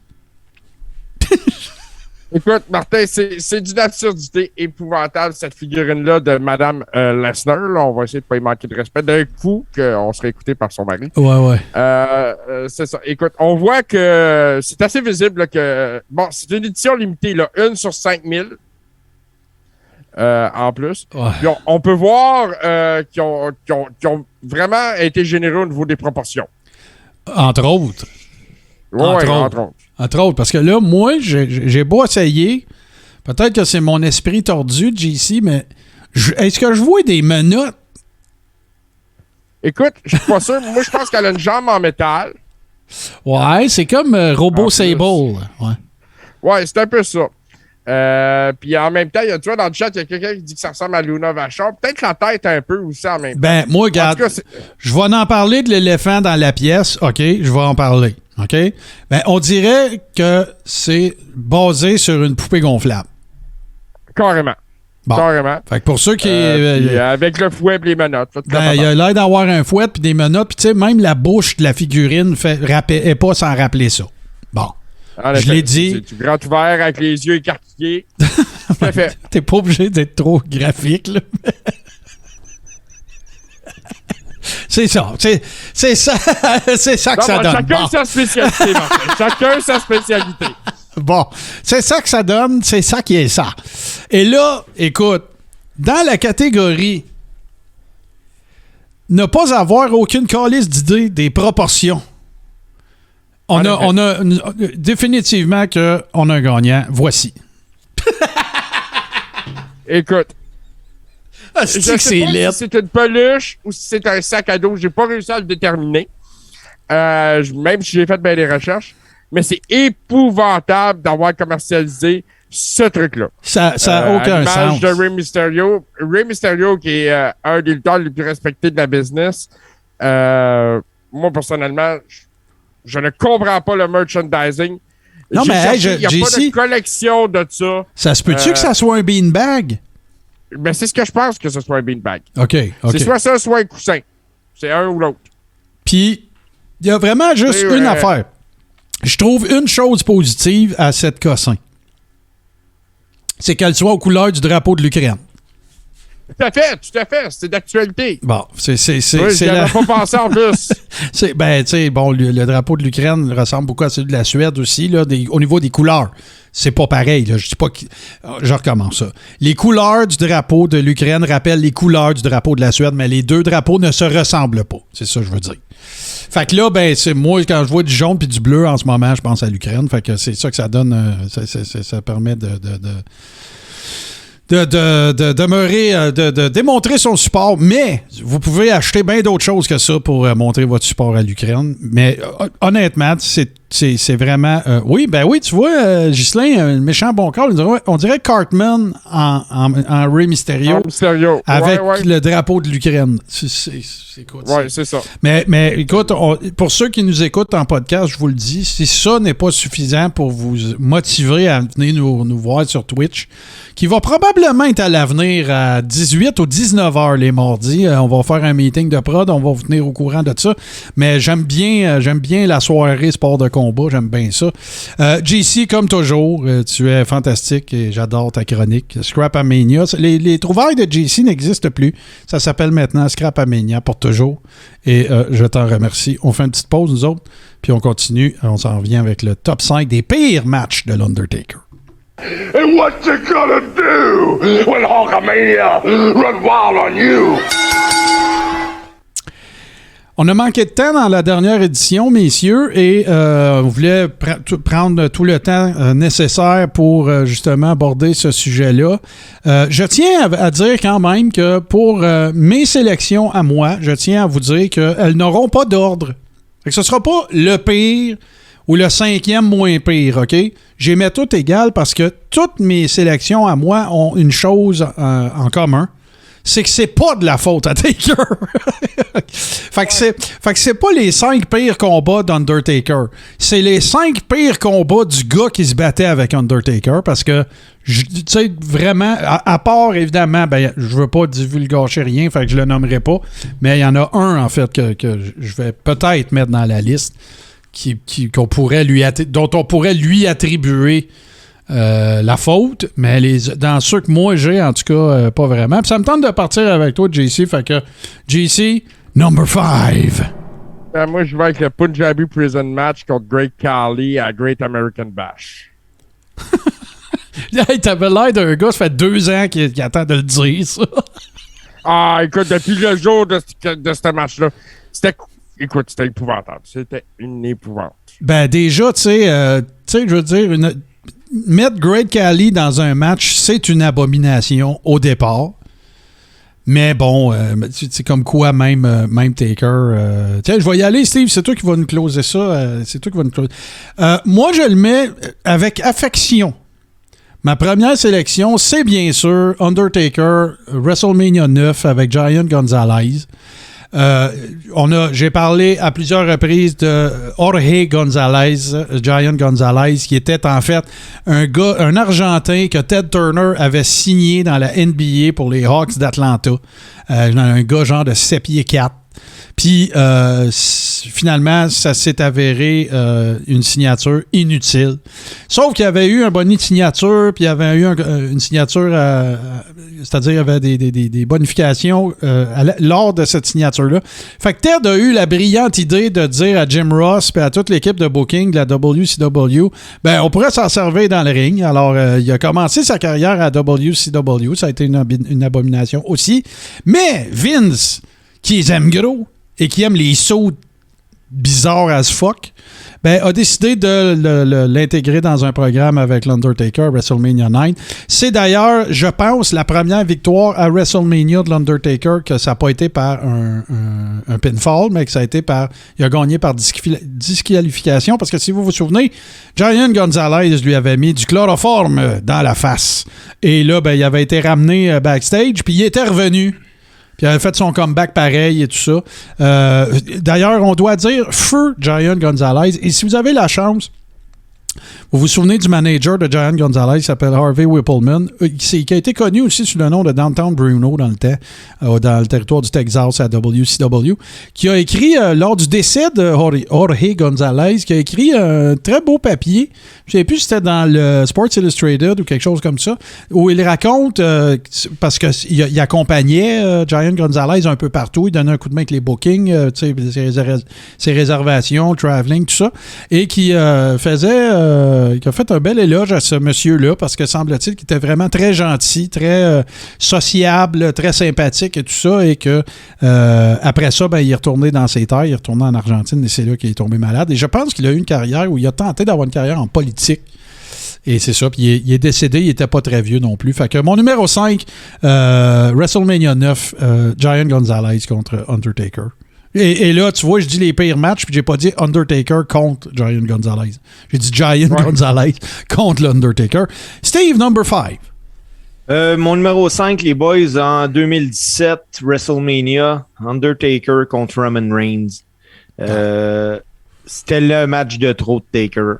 Écoute, Martin, c'est d'une absurdité épouvantable, cette figurine-là de Madame Lesnar. Là, on va essayer de ne pas y manquer de respect. D'un coup, qu'on serait écouté par son mari. Ouais. C'est ça. Écoute, on voit que c'est assez visible là, que... Bon, c'est une édition limitée, là, 1 sur 5000 en plus. Ouais. Puis on peut voir qu'ils ont vraiment été généreux au niveau des proportions. Entre autres. Entre autres, parce que là, moi, j'ai beau essayer, peut-être que c'est mon esprit tordu, JC, mais est-ce que je vois des menottes? Écoute, je suis pas sûr. Moi, je pense qu'elle a une jambe en métal. Ouais, c'est comme Robo Sable. Ouais, c'est un peu ça. Puis en même temps, tu vois, dans le chat, il y a quelqu'un qui dit que ça ressemble à Luna Vachon. Peut-être la tête un peu aussi en même temps. Ben, moi, regarde, je vais en parler de l'éléphant dans la pièce. OK, je vais en parler. OK? Ben, on dirait que c'est basé sur une poupée gonflable. Carrément. Bon. Carrément. Fait que pour ceux qui... avec le fouet et les menottes. Ben, il a l'air d'avoir un fouet puis des menottes. Puis tu sais, même la bouche de la figurine est pas sans rappeler ça. Bon. Je l'ai dit. C'est du grand ouvert avec les yeux écarquillés. T'es pas obligé d'être trop graphique, là. C'est ça. C'est ça que ça donne. Chacun sa spécialité, Martin. Chacun sa spécialité. Bon, c'est ça que ça donne, c'est ça qui est ça. Et là, écoute, dans la catégorie ne pas avoir aucune calice d'idée des proportions, on a définitivement qu'on a un gagnant. Voici. Écoute. Je sais pas si c'est une peluche ou si c'est un sac à dos. J'ai pas réussi à le déterminer. Même si j'ai fait bien des recherches. Mais c'est épouvantable d'avoir commercialisé ce truc-là. Ça n'a aucun sens. De Rey Mysterio. Rey Mysterio, qui est un des lutteurs les plus respectés de la business. Moi, personnellement, je ne comprends pas le merchandising. Non, mais hey, il n'y a pas de collection de ça. Ça se peut-tu que ça soit un beanbag? Ben, c'est ce que je pense que ce soit un beanbag. OK. C'est soit ça, soit un coussin. C'est un ou l'autre. Puis, il y a vraiment juste une affaire. Je trouve une chose positive à cette cossin. C'est qu'elle soit aux couleurs du drapeau de l'Ukraine. Tout à fait. C'est d'actualité. Bon, c'est j'avais pas pensé en plus. Ben, tu sais, bon, le drapeau de l'Ukraine ressemble beaucoup à celui de la Suède aussi, là, au niveau des couleurs. C'est pas pareil, là. Je dis pas que. Je recommence ça. Les couleurs du drapeau de l'Ukraine rappellent les couleurs du drapeau de la Suède, mais les deux drapeaux ne se ressemblent pas. C'est ça que je veux dire. Fait que là, ben, c'est moi, quand je vois du jaune puis du bleu en ce moment, je pense à l'Ukraine. Fait que c'est ça que ça donne. Ça permet de demeurer, de démontrer son support. Mais vous pouvez acheter bien d'autres choses que ça pour montrer votre support à l'Ukraine. Mais honnêtement, c'est vraiment... oui, tu vois, Ghislain, un méchant bon corps. On dirait Cartman en Rey Mysterio. Avec le drapeau de l'Ukraine. Oui, c'est ça. Mais écoute, pour ceux qui nous écoutent en podcast, je vous le dis, si ça n'est pas suffisant pour vous motiver à venir nous voir sur Twitch, qui va probablement être à l'avenir à 18 ou 19 heures les mardis. On va faire un meeting de prod, on va vous tenir au courant de ça. Mais j'aime bien la soirée sport de combat, j'aime bien ça. JC, comme toujours, tu es fantastique et j'adore ta chronique. Scrap-A-Mania. Les trouvailles de JC n'existent plus. Ça s'appelle maintenant Scrap-A-Mania pour toujours. Et je t'en remercie. On fait une petite pause, nous autres, puis on continue. On s'en revient avec le top 5 des pires matchs de l'Undertaker. And what you gonna do when Hulkamania run wild on you? On a manqué de temps dans la dernière édition, messieurs, et on voulait prendre tout le temps nécessaire pour justement aborder ce sujet-là. Je tiens à dire quand même que pour mes sélections à moi, je tiens à vous dire qu'elles n'auront pas d'ordre. Fait que ce ne sera pas le pire ou le 5e moins pire, OK? J'ai mis tout égal parce que toutes mes sélections à moi ont une chose en commun. C'est que c'est pas de la faute à Taker. fait que c'est pas les 5 pires combats d'Undertaker. C'est les 5 pires combats du gars qui se battait avec Undertaker parce que, tu sais, vraiment, à part, évidemment, ben, je veux pas divulgacher rien, fait que je le nommerai pas, mais il y en a un, en fait, que je vais peut-être mettre dans la liste dont on pourrait lui attribuer la faute, mais dans ceux que moi j'ai, en tout cas, pas vraiment. Puis ça me tente de partir avec toi, JC. Fait que, JC, number 5. Moi, je vais avec le Punjabi Prison Match contre Great Khali à Great American Bash. Hey, t'avais l'air d'un gars, ça fait 2 ans qu'il attend de le dire, ça. Ah, écoute, depuis le jour de ce match-là, c'était épouvantable. C'était une épouvante. Ben, déjà, tu sais, je veux dire, mettre Great Khali dans un match, c'est une abomination au départ. Mais bon, c'est comme quoi même Taker... tiens, je vais y aller, Steve, c'est toi qui vas nous closer ça. Moi, je le mets avec affection. Ma première sélection, c'est bien sûr Undertaker, WrestleMania 9 avec Giant Gonzalez. J'ai parlé à plusieurs reprises de Jorge Gonzalez, Giant Gonzalez, qui était en fait un Argentin que Ted Turner avait signé dans la NBA pour les Hawks d'Atlanta. Un gars genre de 7 pieds 4. Puis finalement, ça s'est avéré une signature inutile. Sauf qu'il y avait eu un bonnet de signature, puis il y avait eu une signature, c'est-à-dire il y avait des bonifications lors de cette signature-là. Fait que Ted a eu la brillante idée de dire à Jim Ross et à toute l'équipe de booking de la WCW, ben on pourrait s'en servir dans le ring. Alors, il a commencé sa carrière à WCW. Ça a été une abomination aussi. Mais Vince, qui les aime gros et qui aime les sauts bizarres as fuck, ben, a décidé de l'intégrer dans un programme avec l'Undertaker à WrestleMania 9. C'est d'ailleurs, je pense, la première victoire à WrestleMania de l'Undertaker que ça n'a pas été par un pinfall, mais que ça a été par... Il a gagné par disqualification, parce que si vous vous souvenez, Giant Gonzalez lui avait mis du chloroforme dans la face. Et là, ben, il avait été ramené backstage, puis il était revenu. Puis il avait fait son comeback pareil et tout ça. D'ailleurs, on doit dire feu Giant Gonzalez. Et si vous avez la chance, vous vous souvenez du manager de Giant Gonzalez, qui s'appelle Harvey Whippleman, qui a été connu aussi sous le nom de Downtown Bruno dans le temps, dans le territoire du Texas à WCW, qui a écrit, lors du décès de Jorge Gonzalez, qui a écrit un très beau papier, je ne sais plus si c'était dans le Sports Illustrated ou quelque chose comme ça, où il raconte, parce qu'il accompagnait Giant Gonzalez un peu partout, il donnait un coup de main avec les bookings, ses réservations, le traveling, tout ça, et qui qui a fait un bel éloge à ce monsieur-là parce que semble-t-il qu'il était vraiment très gentil, très sociable, très sympathique et tout ça, et que après ça, ben, il est retourné dans ses terres, il est retourné en Argentine et c'est là qu'il est tombé malade. Et je pense qu'il a eu une carrière où il a tenté d'avoir une carrière en politique. Et c'est ça, puis il est décédé, il n'était pas très vieux non plus. Fait que mon numéro 5, WrestleMania 9, Giant Gonzalez contre Undertaker. Et là, tu vois, je dis les pires matchs, puis j'ai pas dit Undertaker contre Giant Gonzalez. J'ai dit Giant Gonzalez contre l'Undertaker. Steve, number 5. Mon numéro 5, les boys, en 2017, WrestleMania, Undertaker contre Roman Reigns. C'était le match de trop de Taker.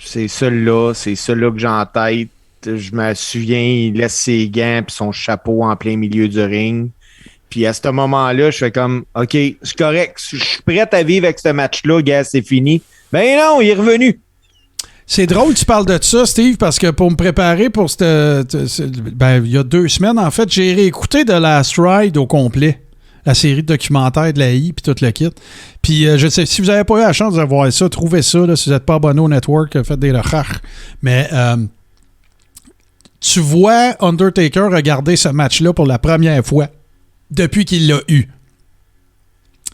C'est celui-là que j'ai en tête. Je me souviens, il laisse ses gants et son chapeau en plein milieu du ring. Puis à ce moment-là, je fais comme, OK, c'est correct, je suis prêt à vivre avec ce match-là, gars, c'est fini. Ben non, il est revenu. C'est drôle que tu parles de ça, Steve, parce que pour me préparer pour il y a 2 semaines, en fait, j'ai réécouté The Last Ride au complet. La série de documentaires de la I, puis tout le kit. Puis je sais, si vous n'avez pas eu la chance de voir ça, trouvez ça, là, si vous n'êtes pas abonné au network, faites des recherches. Mais tu vois Undertaker regarder ce match-là pour la première fois depuis qu'il l'a eu.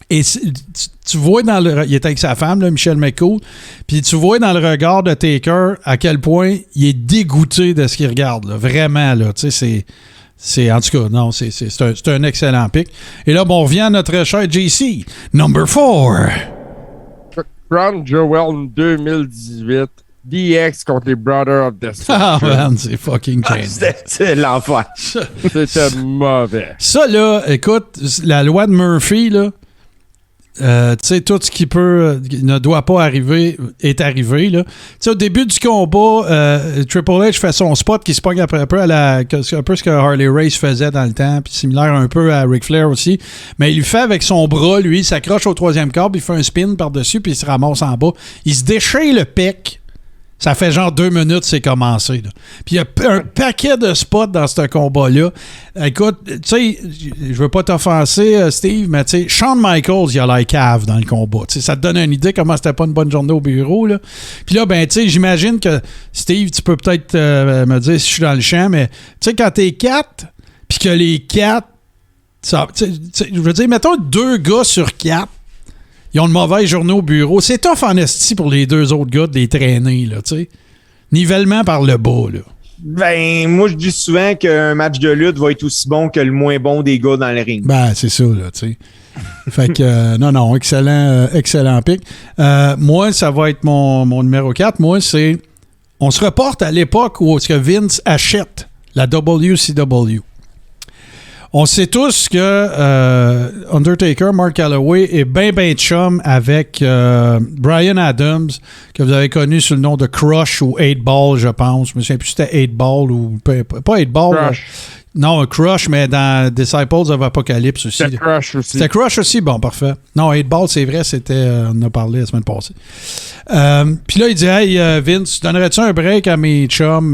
Et tu vois il était avec sa femme, là, Michelle McCool, puis tu vois dans le regard de Taker à quel point il est dégoûté de ce qu'il regarde. Là. Vraiment, là, tu sais, c'est en tout cas, non, c'est un excellent pick. Et là, on revient à notre cher JC. Number 4. Crown Jewel 2018. DX contre les Brothers of Destruction. Ah, man, c'est fucking génial. C'est l'enfer. C'était mauvais. Ça, là, écoute, la loi de Murphy, là, tu sais, tout ce qui ne doit pas arriver est arrivé, là. Tu sais, au début du combat, Triple H fait son spot qui se pogne un peu un peu ce que Harley Race faisait dans le temps, puis similaire un peu à Ric Flair aussi. Mais il le fait avec son bras, lui, il s'accroche au 3e câble, il fait un spin par-dessus, puis il se ramasse en bas. Il se déchire le pec. Ça fait genre 2 minutes, c'est commencé. Là. Puis il y a un paquet de spots dans ce combat-là. Écoute, tu sais, je veux pas t'offenser, Steve, mais tu sais, Shawn Michaels, il a l'air cave dans le combat. T'sais, ça te donne une idée comment c'était pas une bonne journée au bureau. Là. Puis là, ben, tu sais, j'imagine que, Steve, tu peux peut-être me dire si je suis dans le champ, mais tu sais, quand t'es 4, puis que les 4, je veux dire, mettons 2 gars sur 4, ils ont une mauvaise journée au bureau. C'est tough en esti pour les 2 autres gars de les traîner, là, tu sais. Nivellement par le bas, là. Ben, moi, je dis souvent qu'un match de lutte va être aussi bon que le moins bon des gars dans le ring. Ben, c'est ça, là, tu sais. Fait que, non, excellent pick. Moi, ça va être mon numéro 4. Moi, c'est... On se reporte à l'époque où Vince achète la WCW. On sait tous que Undertaker, Mark Calloway, est bien chum avec Bryan Adams, que vous avez connu sous le nom de Crush ou 8 Ball, je pense. Je me souviens plus si c'était 8 Ball ou... Pas 8 Ball. Non, Crush, mais dans Disciples of Apocalypse aussi. C'était Crush aussi. C'était Crush aussi? Bon, parfait. Non, 8 Ball, c'est vrai, c'était... on en a parlé la semaine passée. Puis là, il dit, hey, Vince, donnerais-tu un break à mes chums?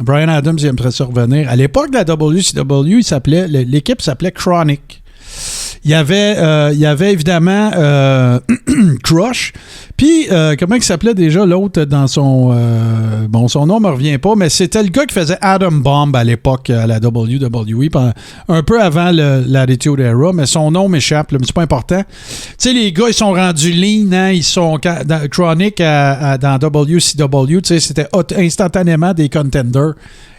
Brian Adams, il aimerait ça revenir. À l'époque de la WCW, l'équipe s'appelait Chronic. Il y avait évidemment Crush. Puis, comment il s'appelait déjà l'autre dans son... son nom me revient pas, mais c'était le gars qui faisait Adam Bomb à l'époque à la WWE, un peu avant l'Attitude Era, mais son nom m'échappe, mais c'est pas important. Tu sais, les gars, ils sont rendus lean, hein, ils sont Chronic dans WCW, tu sais, c'était instantanément des contenders.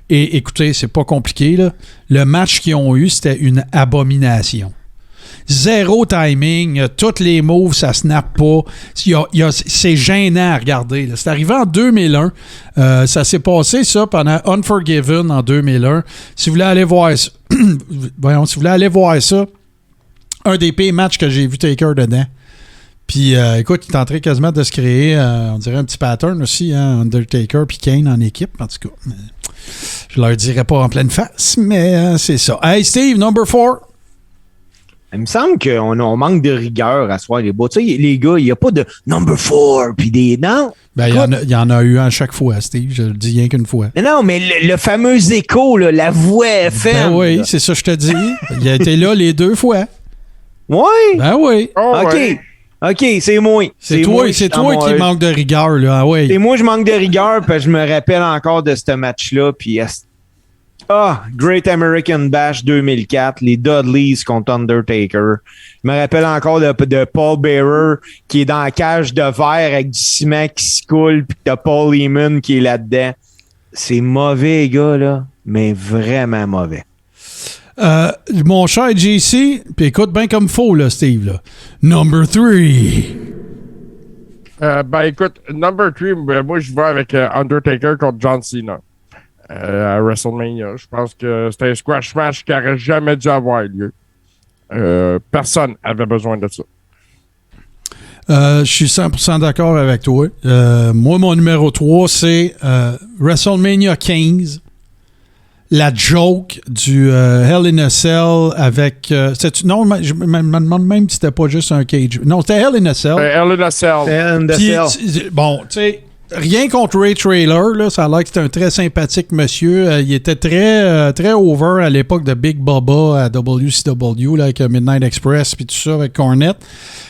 Et écoutez, c'est pas compliqué, là. Le match qu'ils ont eu, c'était une abomination. Zéro timing, tous les moves, ça snap pas. C'est gênant à regarder. Là. C'est arrivé en 2001. Ça s'est passé, ça, pendant Unforgiven en 2001. Si vous voulez aller voir ça, un des pires matchs que j'ai vu Taker dedans. Puis, écoute, il est en train quasiment de se créer, on dirait un petit pattern aussi, hein, Undertaker puis Kane en équipe, en tout cas. Je leur dirais pas en pleine face, mais c'est ça. Hey, Steve, number 4. Il me semble qu'on manque de rigueur à soir les bois. Tu sais, les gars, il n'y a pas de number 4 puis des... Non. Ben, il y en a eu à chaque fois, Steve. Je le dis rien qu'une fois. Non, mais le fameux écho, là, la voix FM. Ben oui, là. C'est ça que je te dis. Il a été là les 2 fois. Oui? Ben oui. Oh, OK. ouais. OK, c'est moi. C'est toi qui manque de rigueur, là. Ah, ouais. C'est moi, je manque de rigueur, puis je me rappelle encore de ce match-là, puis... Great American Bash 2004, les Dudleys contre Undertaker. Je me rappelle encore de Paul Bearer qui est dans la cage de verre avec du ciment qui se coule, puis t'as Paul Heyman qui est là-dedans. C'est mauvais, les gars, là, mais vraiment mauvais. Mon cher JC, puis écoute bien comme faux, là, Steve. Là. Number 3. Écoute, number 3, moi, je vais avec Undertaker contre John Cena. À WrestleMania. Je pense que c'était un squash match qui n'aurait jamais dû avoir lieu. Personne n'avait besoin de ça. Je suis 100% d'accord avec toi. Moi, mon numéro 3, c'est WrestleMania 15. La joke du Hell in a Cell avec... non, je me demande même si c'était pas juste un cage. Non, c'était Hell in a Cell. Hell in a Cell. Bon, tu sais... Rien contre Ray Traylor, là, ça a l'air que c'était un très sympathique monsieur. Il était très, très over à l'époque de Big Bubba à WCW, là, avec Midnight Express puis tout ça, avec Cornette.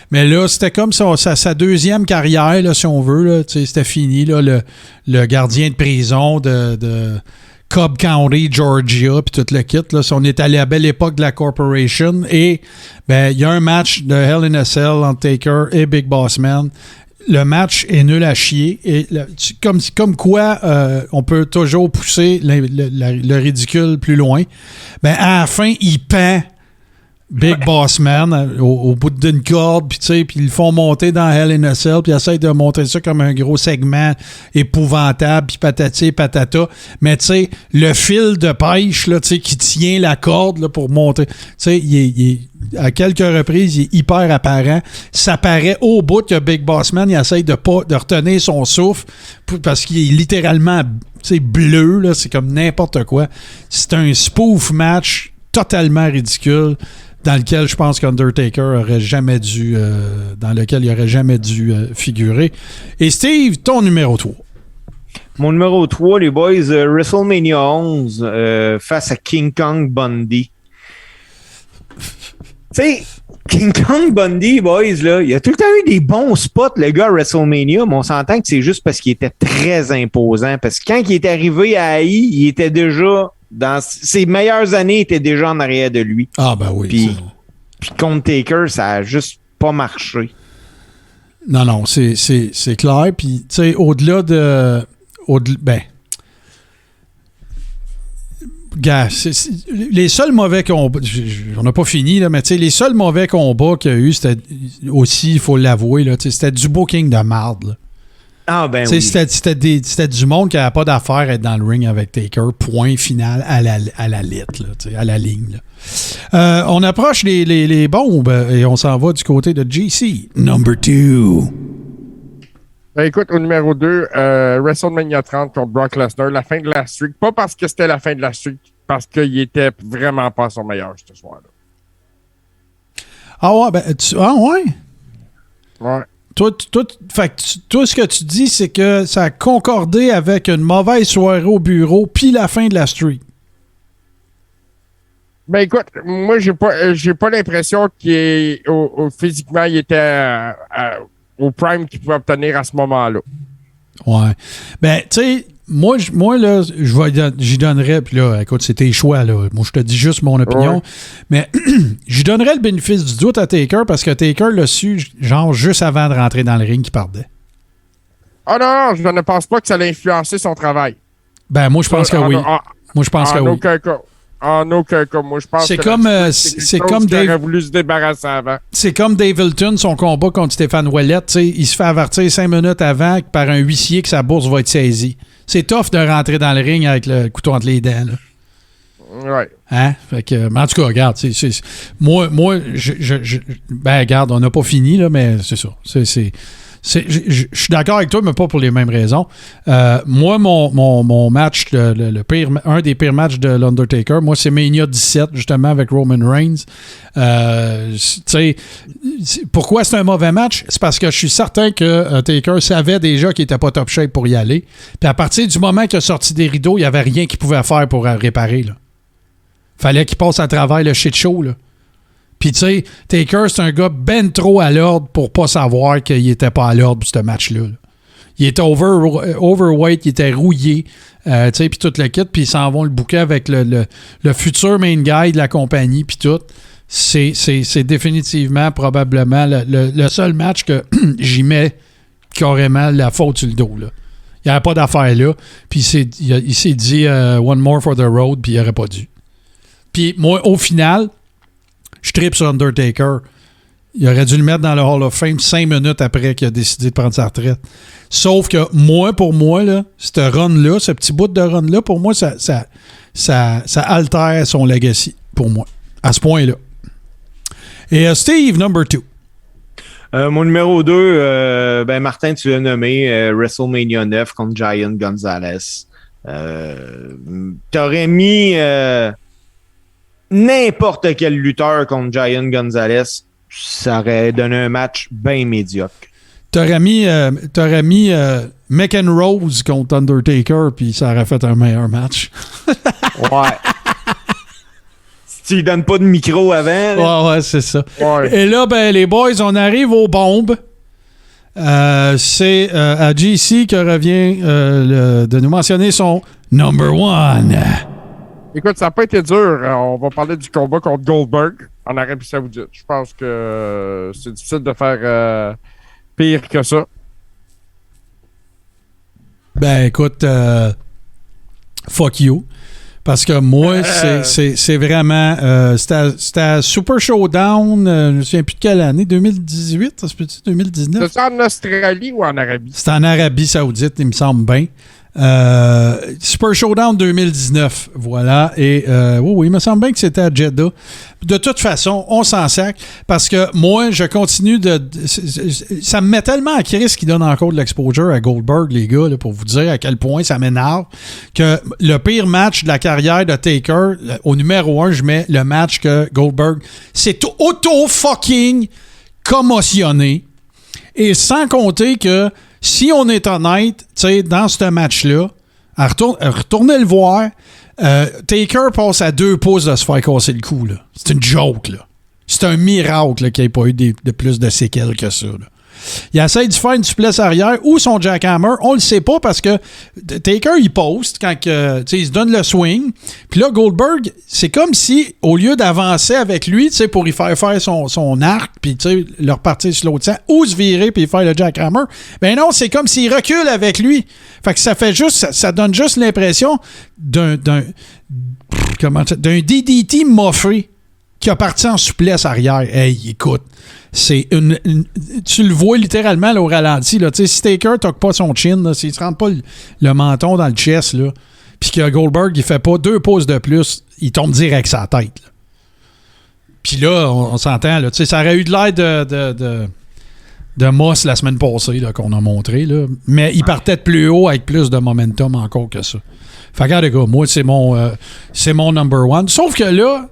Mais là, c'était comme sa deuxième carrière, là, si on veut. Là, c'était fini, là, le gardien de prison de Cobb County, Georgia, puis tout le kit. Là, on est allé à belle époque de la Corporation. Et il y a un match de Hell in a Cell entre Taker et Big Boss Man. Le match est nul à chier. Et comme quoi, on peut toujours pousser le ridicule plus loin. Ben, à la fin, il pend Big Boss Man au bout d'une corde, puis ils le font monter dans Hell in a Cell, puis ils essayent de montrer ça comme un gros segment épouvantable, puis patati patata. Mais tu sais, le fil de pêche là, qui tient la corde là, pour monter, à quelques reprises, il est hyper apparent. Ça paraît au bout que Big Boss Man, il essaye de retenir son souffle parce qu'il est littéralement bleu, là, c'est comme n'importe quoi. C'est un spoof match totalement ridicule dans lequel je pense qu'Undertaker aurait jamais dû figurer. Et Steve, ton numéro 3. Mon numéro 3, les boys, WrestleMania 11 face à King Kong Bundy. Tu sais, King Kong Bundy, boys, là, il a tout le temps eu des bons spots, le gars, à WrestleMania, mais on s'entend que c'est juste parce qu'il était très imposant. Parce que quand il est arrivé à AI, il était déjà, dans ses meilleures années, il était déjà en arrière de lui. Ah, ben oui. Puis contre Taker, ça a juste pas marché. Non, c'est clair. Puis, tu sais, au-delà de... Gars, les seuls mauvais combats, on n'a pas fini, là, mais les seuls mauvais combats qu'il y a eu, c'était aussi, il faut l'avouer, là, c'était du booking de marde. Là. Ah, ben oui. C'était du monde qui n'avait pas d'affaire à être dans le ring avec Taker, point final à la lettre, là, à la ligne. Là. On approche les bombes et on s'en va du côté de JC. Number 2. Ben écoute, au numéro 2, WrestleMania 30 contre Brock Lesnar, la fin de la streak. Pas parce que c'était la fin de la streak parce qu'il était vraiment pas à son meilleur ce soir-là. Ah ouais, ouais? Ouais. Toi, ce que tu dis, c'est que ça a concordé avec une mauvaise soirée au bureau puis la fin de la streak. Ben écoute, moi j'ai pas l'impression physiquement il était au prime qu'il pouvait obtenir à ce moment-là. Ouais. Ben tu sais, moi là, j'y donnerais, puis là, écoute, c'est tes choix là. Moi je te dis juste mon opinion, ouais. Mais j'y donnerais le bénéfice du doute à Taker parce que Taker l'a su genre juste avant de rentrer dans le ring qu'il perdait. Ah non, je ne pense pas que ça allait influencer son travail. Ben moi je pense que oui. Moi je pense que oui. En aucun cas. Moi, je pense c'est que comme Dave aurait voulu se débarrasser avant. C'est comme Dave Hilton, son combat contre Stéphane Ouellette. Il se fait avertir 5 minutes avant par un huissier que sa bourse va être saisie. C'est tough de rentrer dans le ring avec le couteau entre les dents. Là. Ouais. Hein? Fait que, en tout cas, regarde, moi, ben, regarde, on n'a pas fini, là, mais c'est ça. Je suis d'accord avec toi, mais pas pour les mêmes raisons. Moi, mon match, un des pires matchs de l'Undertaker, moi, c'est Mania 17, justement, avec Roman Reigns. Pourquoi c'est un mauvais match? C'est parce que je suis certain que Taker savait déjà qu'il n'était pas top shape pour y aller. Puis à partir du moment qu'il a sorti des rideaux, il n'y avait rien qu'il pouvait faire pour réparer. Là. Fallait qu'il passe à travers le shit show, là. Puis, tu sais, Taker, c'est un gars ben trop à l'ordre pour pas savoir qu'il était pas à l'ordre pour ce match-là. Là. Il était overweight, il était rouillé, tu sais, puis tout le kit, puis ils s'en vont le bouquet avec le futur main guy de la compagnie, puis tout. C'est définitivement, probablement, le seul match que j'y mets carrément la faute sur le dos, là. Il n'y avait pas d'affaire là, puis il s'est dit one more for the road, puis il n'aurait pas dû. Puis moi, au final... Je tripe sur Undertaker. Il aurait dû le mettre dans le Hall of Fame 5 minutes après qu'il a décidé de prendre sa retraite. Sauf que pour moi, là, ce run-là, ce petit bout de run-là, pour moi, ça altère son legacy, pour moi, à ce point-là. Et Steve, number 2. Mon numéro 2, Martin, tu l'as nommé, WrestleMania 9 contre Giant Gonzalez. T'aurais mis... n'importe quel lutteur contre Giant Gonzalez, ça aurait donné un match bien médiocre. T'aurais mis McEnroe contre Undertaker, puis ça aurait fait un meilleur match. Ouais. Si tu lui donnes pas de micro avant. Là. Ouais, c'est ça. Ouais. Et là, ben, les boys, on arrive aux bombes. C'est à JC que revient de nous mentionner son number 1. Écoute, ça n'a pas été dur. On va parler du combat contre Goldberg en Arabie Saoudite. Je pense que c'est difficile de faire pire que ça. Ben, écoute, fuck you. Parce que moi, c'est vraiment... c'était à Super Showdown, je ne me souviens plus de quelle année, 2018, ça se peut-tu, 2019? C'est en Australie ou en Arabie? C'était en Arabie Saoudite, il me semble bien. Super Showdown 2019, voilà. Et oui, il me semble bien que c'était à Jeddah. De toute façon, on s'en sac parce que moi, je continue ça me met tellement à crise qu'il donne encore de l'exposure à Goldberg, les gars, là, pour vous dire à quel point ça m'énerve que le pire match de la carrière de Taker, au numéro 1, je mets le match que Goldberg s'est auto-fucking commotionné. Et sans compter que si on est honnête, tu sais, dans ce match-là, retournez le voir, Taker passe à 2 pouces de se faire casser le cou, là. C'est une joke, là. C'est un miracle là, qu'il n'y ait pas eu de plus de séquelles que ça, là. Il essaie de faire une souplesse arrière ou son jackhammer. On le sait pas parce que Taker, il poste quand il se donne le swing. Puis là, Goldberg, c'est comme si, au lieu d'avancer avec lui pour y faire son arc, puis le repartir sur l'autre sens, ou se virer puis faire le jackhammer, ben non, c'est comme s'il recule avec lui. Fait que ça fait juste, ça donne juste l'impression d'un DDT moffé qui a parti en souplesse arrière. Hey, écoute, c'est tu le vois littéralement là, au ralenti. Là, si Taker toque pas son chin, s'il ne se rentre pas le menton dans le chest, puis que Goldberg il fait pas 2 pouces de plus, il tombe direct sa tête. Puis là, on s'entend, là, ça aurait eu de l'air de Moss la semaine passée là, qu'on a montré, là, mais il partait de plus haut avec plus de momentum encore que ça. Fait que, regarde, les gars, moi, c'est mon number one. Sauf que là,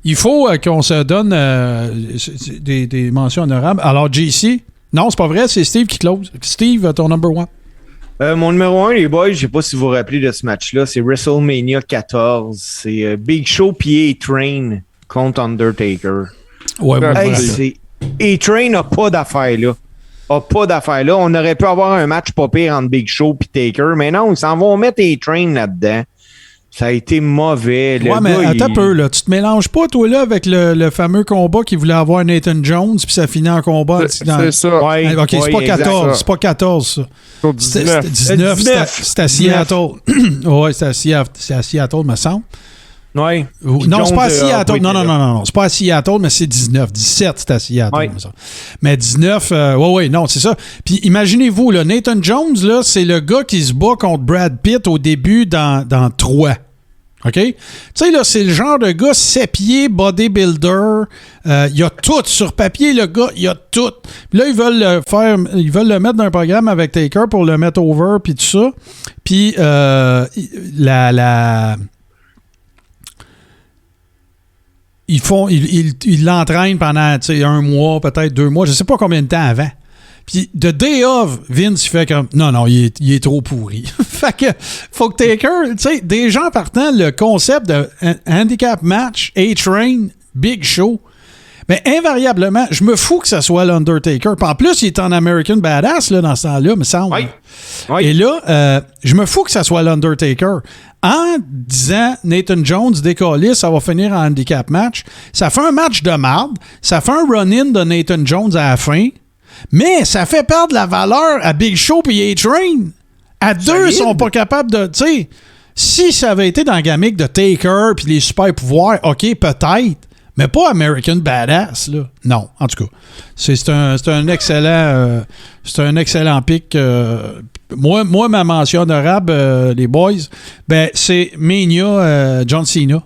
il faut qu'on se donne des mentions honorables. Alors, JC, non, c'est pas vrai, c'est Steve qui close. Steve, ton number one. Mon numéro 1, les boys, je sais pas si vous vous rappelez de ce match-là, c'est WrestleMania 14. C'est Big Show puis A-Train contre Undertaker. Ouais, moi, A-Train n'a pas d'affaire là. On aurait pu avoir un match pas pire entre Big Show et Taker, mais non, ils s'en vont mettre A-Train là-dedans. Ça a été mauvais. Ouais, mais attends un peu, là. Tu te mélanges pas, toi, là, avec le fameux combat qu'il voulait avoir Nathan Jones, puis ça finit en combat. C'est ça. Ouais, OK, c'est pas 14. exact. C'est pas 14, ça. Sur 19. C'est à Seattle. Ouais, c'est à Seattle, me semble. Ouais. Non, c'est pas à Seattle. Non. C'est pas à Seattle, mais c'est 19. 17, c'est à Seattle. Ouais. Mais 19, non, c'est ça. Puis imaginez-vous, là, Nathan Jones, là, c'est le gars qui se bat contre Brad Pitt au début dans 3. OK? Tu sais, là, c'est le genre de gars 7 pieds, bodybuilder. Il a tout sur papier, le gars, il a tout. Puis là, ils veulent le mettre dans un programme avec Taker pour le mettre over, puis tout ça. Puis ils l'entraînent pendant un mois, peut-être 2 mois, je sais pas combien de temps avant. Puis, the day of, Vince, il fait comme, non, il est trop pourri. Fait que, faut que Taker, tu sais, des gens partant le concept de handicap match, A-Train, Big Show, mais invariablement, je me fous que ça soit l'Undertaker. Puis en plus, il est en American Badass, là, dans ce temps-là, me semble. Oui. Et là, je me fous que ça soit l'Undertaker. En disant Nathan Jones décollé, ça va finir en handicap match. Ça fait un match de marde. Ça fait un run-in de Nathan Jones à la fin. Mais ça fait perdre la valeur à Big Show et A-Train. À deux, ils sont pas capables de... Tu sais, si ça avait été dans la gamique de Taker puis les super pouvoirs, OK, peut-être. Mais pas American Badass, là. Non, en tout cas. C'est un excellent... c'est un excellent pic. Moi, ma mention honorable, les boys, ben, c'est Mania John Cena.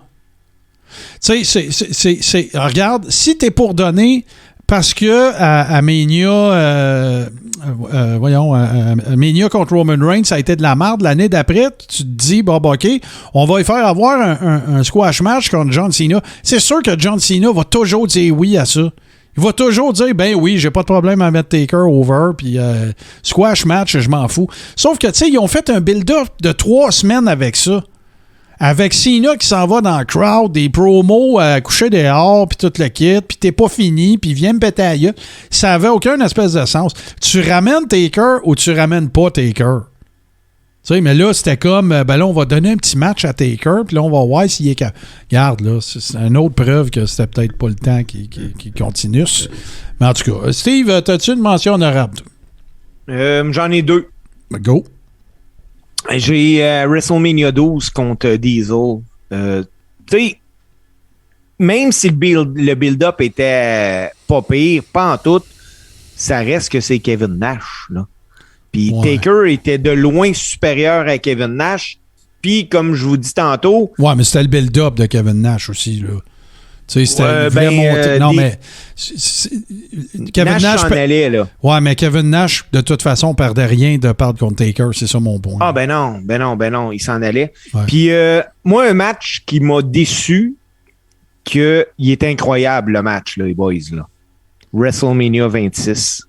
Tu sais, regarde, si t'es pour donner... Parce que à Mania, Mania contre Roman Reigns, ça a été de la merde. L'année d'après, tu te dis, bon, OK, on va y faire avoir un squash match contre John Cena. C'est sûr que John Cena va toujours dire oui à ça. Il va toujours dire, ben oui, j'ai pas de problème à mettre Taker over, puis squash match, je m'en fous. Sauf que, tu sais, ils ont fait un build-up de 3 semaines avec ça. Avec Cena qui s'en va dans le crowd, des promos à coucher dehors, puis tout le kit, puis t'es pas fini, puis viens me péter à gueule. Ça avait aucun espèce de sens. Tu ramènes Taker ou tu ramènes pas Taker? Tu sais, mais là, c'était comme, ben là, on va donner un petit match à Taker, puis là, on va voir s'il est capable. Regarde, là, c'est une autre preuve que c'était peut-être pas le temps qui continue. Mais en tout cas, Steve, t'as-tu une mention honorable? J'en ai 2. Go. J'ai WrestleMania 12 contre Diesel. Tu sais, même si le build-up était pas pire, pas en tout, ça reste que c'est Kevin Nash, là. Puis Taker était de loin supérieur à Kevin Nash. Puis, comme je vous dis tantôt... Ouais, mais c'était le build-up de Kevin Nash aussi, là. Tu sais, c'était monter. Non, mais Kevin Nash s'en allait, là. Ouais, mais Kevin Nash, de toute façon, perdait rien de perdre contre Taker. C'est ça mon point. Ah, ben non, il s'en allait. Ouais. Puis, moi, un match qui m'a déçu, qu'il est incroyable, le match, là, les boys, là. WrestleMania 26.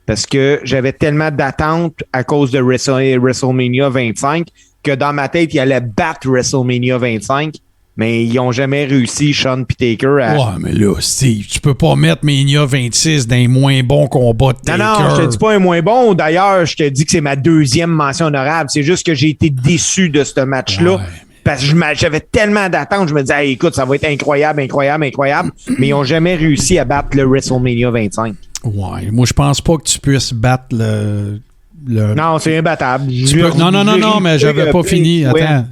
Parce que j'avais tellement d'attentes à cause de WrestleMania 25 que dans ma tête, il allait battre WrestleMania 25. Mais ils n'ont jamais réussi, Sean et Taker, à... Ouais, mais là, Steve, tu peux pas mettre Mania 26 dans les moins bons combats de Taker. Non, je te dis pas un moins bon. D'ailleurs, je te dis que c'est ma 2e mention honorable. C'est juste que j'ai été déçu de ce match-là. Ouais. Parce que j'avais tellement d'attentes. Je me disais, hey, écoute, ça va être incroyable. Mais ils n'ont jamais réussi à battre le WrestleMania 25. Ouais, moi, je pense pas que tu puisses battre le... Non, c'est imbattable. Non, mais j'avais pas fini. Ouais. Attends.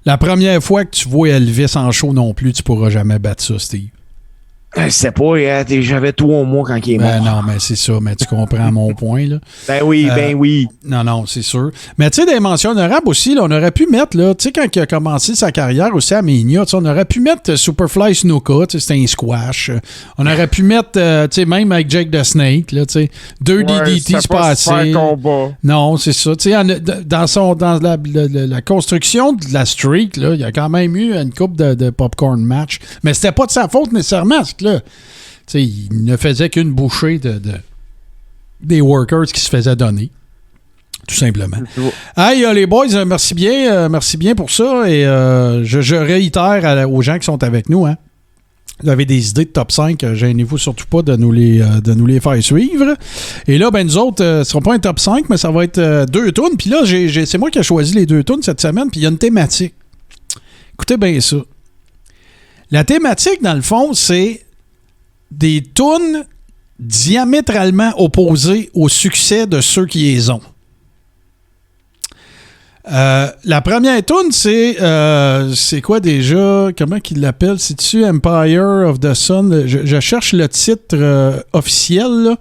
La première fois que tu vois Elvis en show non plus, tu pourras jamais battre ça, Steve. Je sais pas, hein, j'avais 3 mois quand il est mort. Ben non, mais c'est ça, mais tu comprends mon point, là. Ben oui. Non, c'est sûr. Mais tu sais, des mentions honorables aussi, là, on aurait pu mettre, là, tu sais, quand il a commencé sa carrière aussi à Mania, on aurait pu mettre Superfly Snuka, tu sais, c'était un squash. On aurait pu mettre, tu sais, même avec Jake the Snake, là, tu sais, 2 DDT se passer. Non, c'est ça. Tu sais, dans la construction de la streak, là, il y a quand même eu une coupe de popcorn match. Mais c'était pas de sa faute nécessairement, ce là. T'sais, il ne faisait qu'une bouchée des workers qui se faisaient donner. Tout simplement. Hey, les boys, merci bien pour ça. Et je réitère aux gens qui sont avec nous. Hein. Vous avez des idées de top 5, gênez-vous surtout pas de nous les faire suivre. Et là, ben nous autres, ce ne sera pas un top 5, mais ça va être 2 tunes. Puis là, c'est moi qui ai choisi les 2 tunes cette semaine. Puis il y a une thématique. Écoutez bien ça. La thématique, dans le fond, c'est des tunes diamétralement opposées au succès de ceux qui les ont. La première tune, c'est quoi déjà? Comment qu'il l'appelle? C'est-tu Empire of the Sun? Je cherche le titre officiel. Là.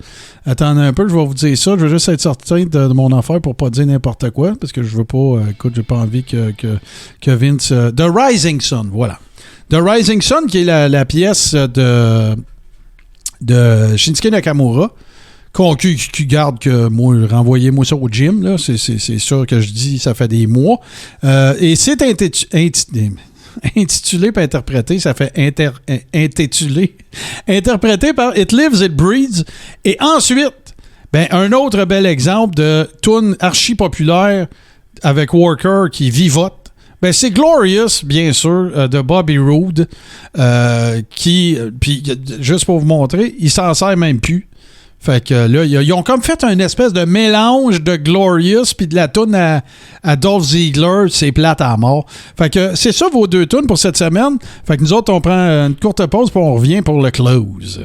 Attendez un peu, je vais vous dire ça. Je veux juste être certain de mon affaire pour pas dire n'importe quoi, parce que je veux pas... écoute, j'ai pas envie que Vince... The Rising Sun, voilà. The Rising Sun, qui est la pièce de Shinsuke Nakamura, qui garde que moi, renvoyez-moi ça au gym, là, c'est sûr que je dis, ça fait des mois. Et c'est intitulé pas interprété, ça fait intitulé, interprété par It Lives, It Breathes. Et ensuite, ben, un autre bel exemple de tune archi populaire avec Worker qui vivote. Ben, c'est Glorious, bien sûr, de Bobby Roode, qui, puis juste pour vous montrer, il s'en sert même plus. Fait que là, ils ont comme fait une espèce de mélange de Glorious puis de la toune à Dolph Ziggler, c'est plate à mort. Fait que c'est ça vos 2 tunes pour cette semaine. Fait que nous autres, on prend une courte pause puis on revient pour le close.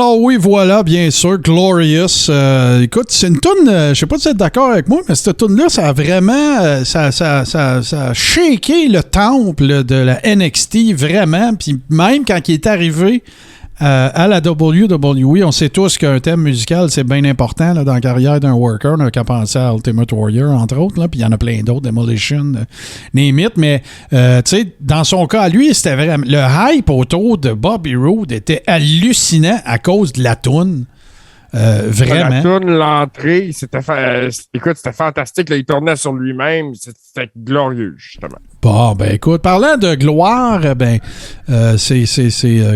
Alors oui, voilà, bien sûr, Glorious. Écoute, c'est une toune, je sais pas si vous êtes d'accord avec moi, mais cette toune-là, ça a vraiment, ça a shaké le temple de la NXT, vraiment. Puis même quand il est arrivé à la WWE, on sait tous qu'un thème musical, c'est bien important là, dans la carrière d'un worker. On n'a qu'à penser à Ultimate Warrior, entre autres, là, puis il y en a plein d'autres, Demolition, name it, mais tu sais, dans son cas, lui, c'était vraiment... Le hype autour de Bobby Roode était hallucinant à cause de la toune. Vraiment. La toune, l'entrée, écoute, c'était fantastique. Là, il tournait sur lui-même. C'était glorieux, justement. Bon, ben écoute, parlant de gloire, c'est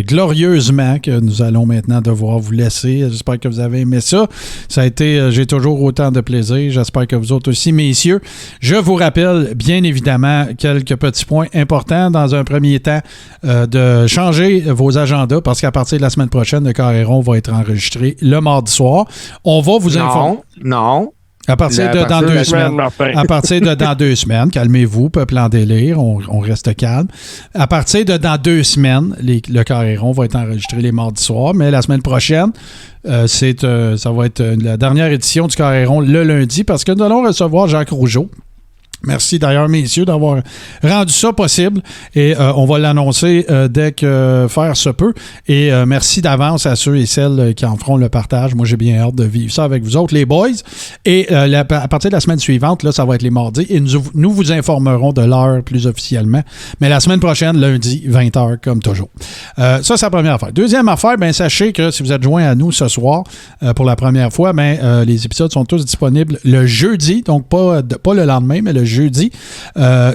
glorieusement que nous allons maintenant devoir vous laisser. J'espère que vous avez aimé ça. Ça a été, j'ai toujours autant de plaisir. J'espère que vous autres aussi, messieurs. Je vous rappelle, bien évidemment, quelques petits points importants. Dans un premier temps, de changer vos agendas parce qu'à partir de la semaine prochaine, le Carré-Rond va être enregistré le mardi soir. On va vous informer. Non. À partir de dans 2 semaines. À partir de dans 2 semaines, calmez-vous, peuple en délire, on reste calme. À partir de dans 2 semaines, le Carré-Rond va être enregistré les mardis soirs, mais la semaine prochaine, ça va être la dernière édition du Carré-Rond le lundi parce que nous allons recevoir Jacques Rougeau. Merci d'ailleurs, messieurs, d'avoir rendu ça possible. Et on va l'annoncer dès que faire se peut. Et merci d'avance à ceux et celles qui en feront le partage. Moi, j'ai bien hâte de vivre ça avec vous autres, les boys. Et à partir de la semaine suivante, là, ça va être les mardis. Et nous vous informerons de l'heure plus officiellement. Mais la semaine prochaine, lundi, 20h, comme toujours. Ça, c'est la première affaire. Deuxième affaire, sachez que si vous êtes joints à nous ce soir pour la première fois, les épisodes sont tous disponibles le jeudi. Donc, pas le lendemain, mais le jeudi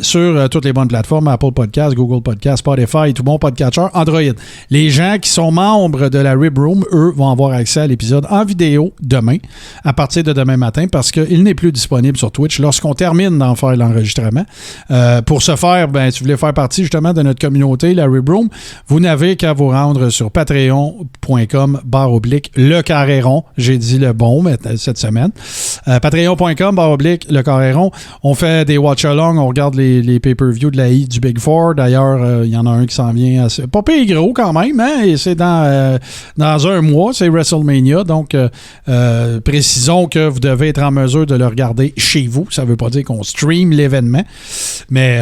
sur toutes les bonnes plateformes, Apple Podcasts, Google Podcasts, Spotify, tout bon podcatcher, Android. Les gens qui sont membres de la Rib Room, eux, vont avoir accès à l'épisode en vidéo demain, à partir de demain matin, parce qu'il n'est plus disponible sur Twitch lorsqu'on termine d'en faire l'enregistrement. Pour ce faire, si vous voulez faire partie justement de notre communauté, la Rib Room, vous n'avez qu'à vous rendre sur patreon.com/le Carré-Rond. J'ai dit le bon cette semaine. Patreon.com/le Carré-Rond. On fait des watch-along, on regarde les pay-per-view de la I du Big Four. D'ailleurs, il y en a un qui s'en vient assez... Pas pire gros quand même, hein? Et c'est dans un mois, c'est WrestleMania. Donc, précisons que vous devez être en mesure de le regarder chez vous. Ça veut pas dire qu'on stream l'événement. Mais,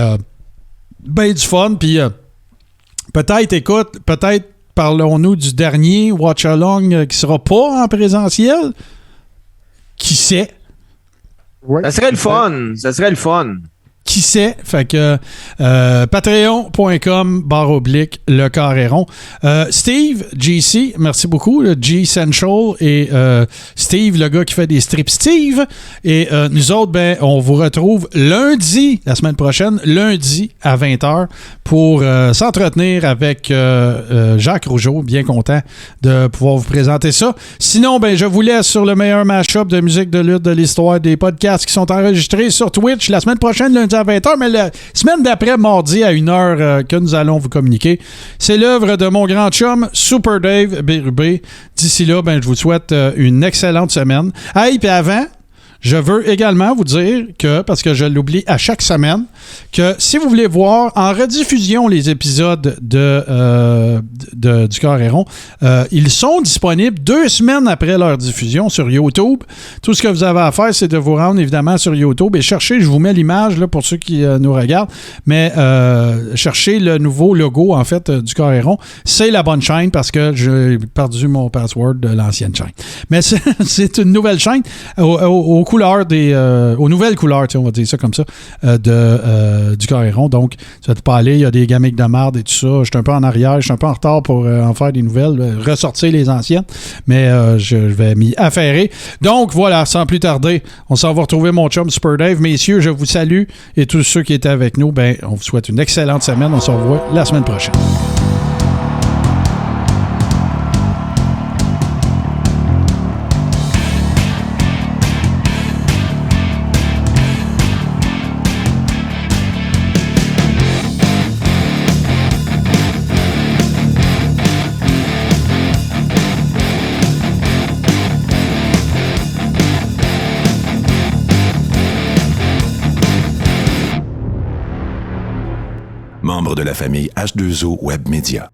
ben du fun. Puis, peut-être parlons-nous du dernier watch-along qui sera pas en présentiel. Qui sait? Ouais, ça serait le fun. Qui sait? Fait que patreon.com/le Carré-Rond. Steve, GC, merci beaucoup. G Central et Steve, le gars qui fait des strips Steve. Et nous autres, on vous retrouve lundi, la semaine prochaine, lundi à 20h pour s'entretenir avec Jacques Rougeau. Bien content de pouvoir vous présenter ça. Sinon, je vous laisse sur le meilleur mash-up de musique de lutte de l'histoire des podcasts qui sont enregistrés sur Twitch la semaine prochaine, lundi à 20h, mais la semaine d'après, mardi à 1h que nous allons vous communiquer. C'est l'œuvre de mon grand chum, Super Dave Bérubé. D'ici là, je vous souhaite une excellente semaine. Hey, puis avant, je veux également vous dire que, parce que je l'oublie à chaque semaine, que si vous voulez voir en rediffusion les épisodes du Carré-Rond, ils sont disponibles 2 semaines après leur diffusion sur YouTube. Tout ce que vous avez à faire, c'est de vous rendre évidemment sur YouTube et chercher, je vous mets l'image là, pour ceux qui nous regardent, mais cherchez le nouveau logo en fait du Carré-Rond. C'est la bonne chaîne parce que j'ai perdu mon password de l'ancienne chaîne. Mais c'est une nouvelle chaîne aux nouvelles couleurs, on va dire ça comme ça, du Carré-Rond. Donc, ça ne peut pas aller. Il y a des gamiques de marde et tout ça. Je suis un peu en arrière. Je suis un peu en retard pour en faire des nouvelles, ressortir les anciennes. Mais je vais m'y affairer. Donc, voilà, sans plus tarder, on s'en va retrouver mon chum Super Dave. Messieurs, je vous salue. Et tous ceux qui étaient avec nous, on vous souhaite une excellente semaine. On se revoit la semaine prochaine. Membre de la famille H2O Web Media.